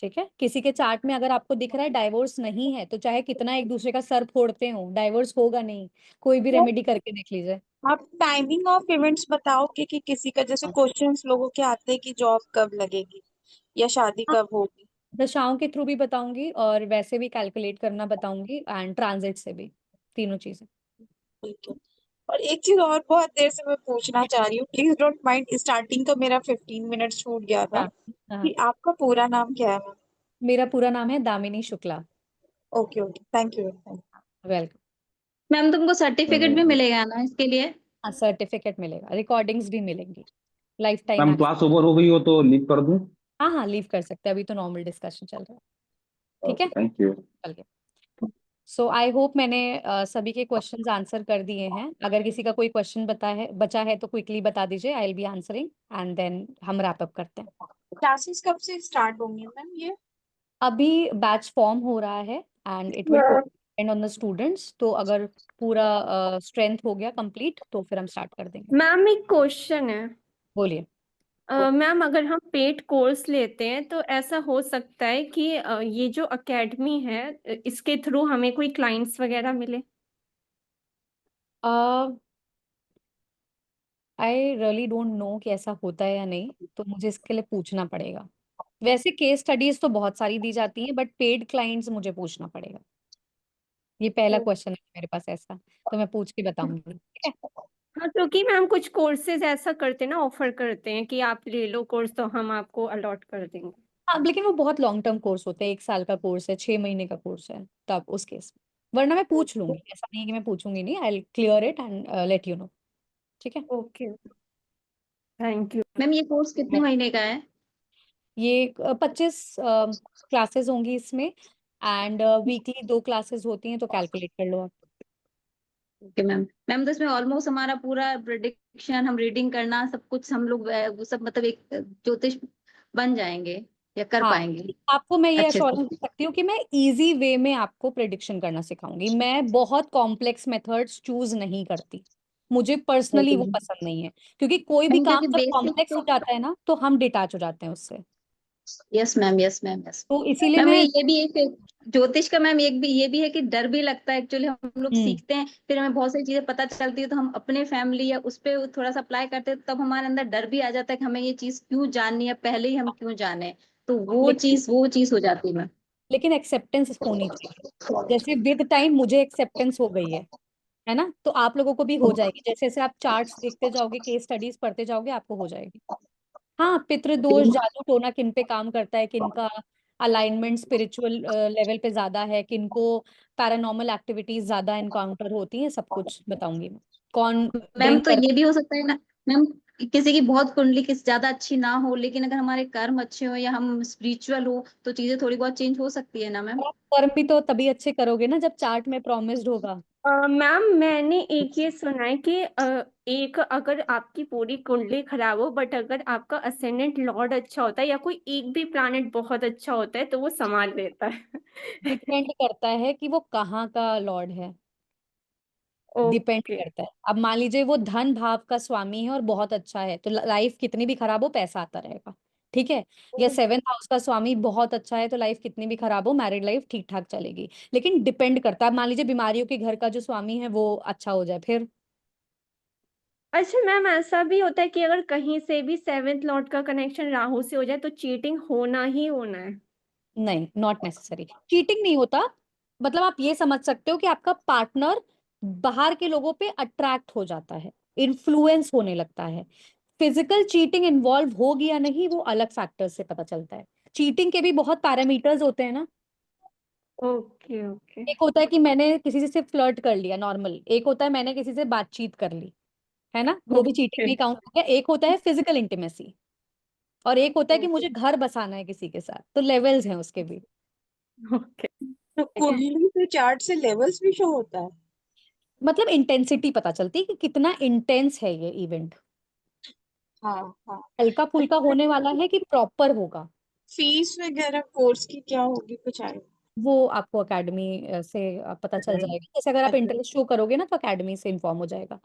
ठीक है, किसी के चार्ट में अगर आपको दिख रहा है डाइवोर्स नहीं है, तो चाहे कितना एक दूसरे का सर फोड़ते हो, डाइवोर्स होगा नहीं। कोई भी रेमेडी करके देख लीजिए। आप टाइमिंग ऑफ इवेंट्स बताओगे कि किसी का, जैसे क्वेश्चंस लोगों के आते हैं कि जॉब कब लगेगी या शादी हाँ, कब होगी। दशाओं के थ्रू भी बताऊंगी और वैसे भी कैलकुलेट करना बताऊंगी, एंड ट्रांजिट से भी, तीनों चीजें। ठीक है। और एक चीज और बहुत देर से मैं पूछना चाह रही हूँ, प्लीज डोंट माइंड, स्टार्टिंग का मेरा 15 मिनट छूट गया था, हाँ हाँ, कि आपका पूरा नाम क्या है मैम? मेरा पूरा नाम है Damini Shukla. Okay okay, thank you. Welcome. Ma'am तुमको सर्टिफिकेट भी मिलेगा ना इसके लिए? हाँ, सर्टिफिकेट मिलेगा, रिकॉर्डिंग्स भी मिलेंगी, life time ma'am access. Class over हो गई हो तो लीव कर दूं? हाँ हाँ, लीव कर सकते हैं, अभी तो नॉर्मल डिस्कशन चल रहा है। ठीक है, थैंक यू। चलिए। सो आई होप मैंने सभी के क्वेश्चंस आंसर कर दिए हैं। अगर किसी का कोई क्वेश्चन बचा है तो क्विकली बता दीजिए, I will be answering and then हम रैप अप करते हैं। क्लासेस कब से स्टार्ट होंगी मैम ये? अभी बैच फॉर्म हो रहा है and it will depend on the students. तो अगर पूरा स्ट्रेंथ हो गया कंप्लीट तो फिर हम स्टार्ट कर देंगे। मैम एक क्वेश्चन है। बोलिए। मैम अगर हम पेड कोर्स लेते हैं तो ऐसा हो सकता है कि ये जो एकेडमी है इसके थ्रू हमें कोई क्लाइंट्स वगैरह मिले? आई रियली डोंट नो कि ऐसा होता है या नहीं, तो मुझे इसके लिए पूछना पड़ेगा। वैसे केस स्टडीज तो बहुत सारी दी जाती हैं बट पेड क्लाइंट्स मुझे पूछना पड़ेगा। ये पहला ओ, क्वेश्चन है मेरे पास ऐसा, तो मैं पूछ के बताऊंगी, ठीक है। हाँ क्योंकि मैम कुछ कोर्सेज ऐसा करते हैं ना, ऑफर करते हैं कि आप ले लो कोर्स तो हम आपको अलॉट कर देंगे। हाँ लेकिन वो बहुत लॉन्ग टर्म कोर्स होते हैं, 1 साल का कोर्स है, 6 महीने का कोर्स है, तब उस केस में। वरना मैं पूछ लूंगी, ऐसा नहीं है कि मैं पूछूंगी नहीं, I clear it and let you know, ठीक है। Okay, thank you. मैम ये कोर्स कितने महीने का है? ये 25 क्लासेस होंगी इसमें एंड वीकली 2 क्लासेस होती हैं, तो कैलकुलेट कर लो आप। Okay ma'am. मैम तो इसमें ऑलमोस्ट हमारा पूरा प्रिडिक्शन, हम रीडिंग करना सब कुछ हम लोग वो सब मतलब एक ज्योतिष बन जाएंगे या कर हाँ, पाएंगे आपको मैं ये अच्छे अश्योरेंस से? दे सकती हूँ कि मैं इजी वे में आपको प्रिडिक्शन करना सिखाऊंगी। मैं बहुत कॉम्प्लेक्स मेथड्स चूज नहीं करती, मुझे पर्सनली ओके वो मैम। पसंद नहीं है, क्योंकि कोई भी मैम काम क्योंकि जब बेसिक कॉम्प्लेक्स तो हो जाता है ना तो हम डिटैच हो जाते हैं उससे। Yes ma'am, yes ma'am, yes. तो इसीलिए मैम मैं ये भी एक ज्योतिष का मैम एक भी ये भी है कि डर भी लगता है एक्चुअली। हम लोग हम्म सीखते हैं फिर हमें बहुत सारी चीजें पता चलती है तो हम अपने फैमिली या उस पे थोड़ा सा अप्लाई करते हैं, तब हमारे अंदर डर भी आ जाता है कि हमें ये चीज क्यों जाननी है, पहले ही हम क्यों जाने। तो लेकिन वो चीज हो जाती है मैम। लेकिन एक्सेप्टेंस होनी चाहिए। जैसे विद टाइम मुझे एक्सेप्टेंस हो गई है ना, तो आप लोगों को भी हो जाएगी। जैसे जैसे आप चार्ट्स देखते जाओगे, केस स्टडीज पढ़ते जाओगे, आपको हो जाएगी। हाँ, पितृदोष जादू टोना किन पे काम करता है, किन का अलाइनमेंट स्पिरिचुअल लेवल पे ज्यादा है, किनको पैरानॉर्मल एक्टिविटीज ज्यादा इनकाउंटर होती हैं, सब कुछ बताऊंगी मैं। कौन मैम ड्रिंक तो कर। ये भी हो सकता है ना मैम, किसी की बहुत कुंडली किस ज्यादा अच्छी ना हो, लेकिन अगर हमारे कर्म अच्छे हो या हम स्पिरिचुअल हो तो चीजें थोड़ी बहुत चेंज हो सकती है ना मैम? आप कर्म भी तो तभी अच्छे करोगे ना जब चार्ट में प्रॉमिस्ड होगा। मैम मैंने एक ये सुना है कि एक अगर आपकी पूरी कुंडली खराब हो बट अगर आपका असेंडेंट लॉर्ड अच्छा होता है या कोई एक भी प्लैनेट बहुत अच्छा होता है तो वो संभाल लेता है। डिपेंड करता है कि वो कहाँ का लॉर्ड है, डिपेंड ओके। करता है। अब मान लीजिए वो धन भाव का स्वामी है और बहुत अच्छा है, तो लाइफ कितनी भी खराब हो पैसा आता रहेगा, ठीक है। या 7th हाउस का स्वामी बहुत अच्छा है, तो लाइफ कितनी भी खराब हो मैरिड लाइफ ठीक ठाक चलेगी। लेकिन डिपेंड करता है, मान लीजिए बीमारियों के घर का जो स्वामी है वो अच्छा हो जाए फिर। अच्छा मैम ऐसा भी होता है कि अगर कहीं से भी सेवेंथ लॉर्ड का कनेक्शन राहु से हो जाए तो चीटिंग होना ही होना है? नहीं, नॉट नेसेसरी, चीटिंग नहीं होता। मतलब आप ये समझ सकते हो कि आपका पार्टनर बाहर के लोगों पे अट्रैक्ट हो जाता है, इन्फ्लुएंस होने लगता है। फिजिकल चीटिंग इन्वॉल्व होगी या नहीं वो अलग फैक्टर्स से पता चलता है। चीटिंग के भी बहुत पैरामीटर्स होते हैं ना। ओके ओके एक होता है कि मैंने किसी से सिर्फ फ्लर्ट कर लिया नॉर्मल, एक होता है मैंने किसी से बातचीत कर ली, है ना, वो भी चीटिंग ओके में काउंट हो गया। एक होता है फिजिकल इंटीमेसी, और एक होता है कि ओके मुझे घर बसाना है किसी के साथ, तो लेवल्स हैं उसके भी, ओके। तो ठीक है। कुंडली से चार्ट से लेवल्स भी शो होता है? मतलब इंटेंसिटी पता चलती है कि कितना इंटेंस है ये इवेंट। हाँ हाँ। हल्का फुल्का होने वाला है कि प्रॉपर होगा, फीस वगैरह कोर्स की क्या होगी, कुछ आएगा? वो आपको एकेडमी से पता चल जाएगा। जैसे अगर आप अच्छा। इंटरेस्ट शो करोगे ना तो एकेडमी से इन्फॉर्म हो जाएगा।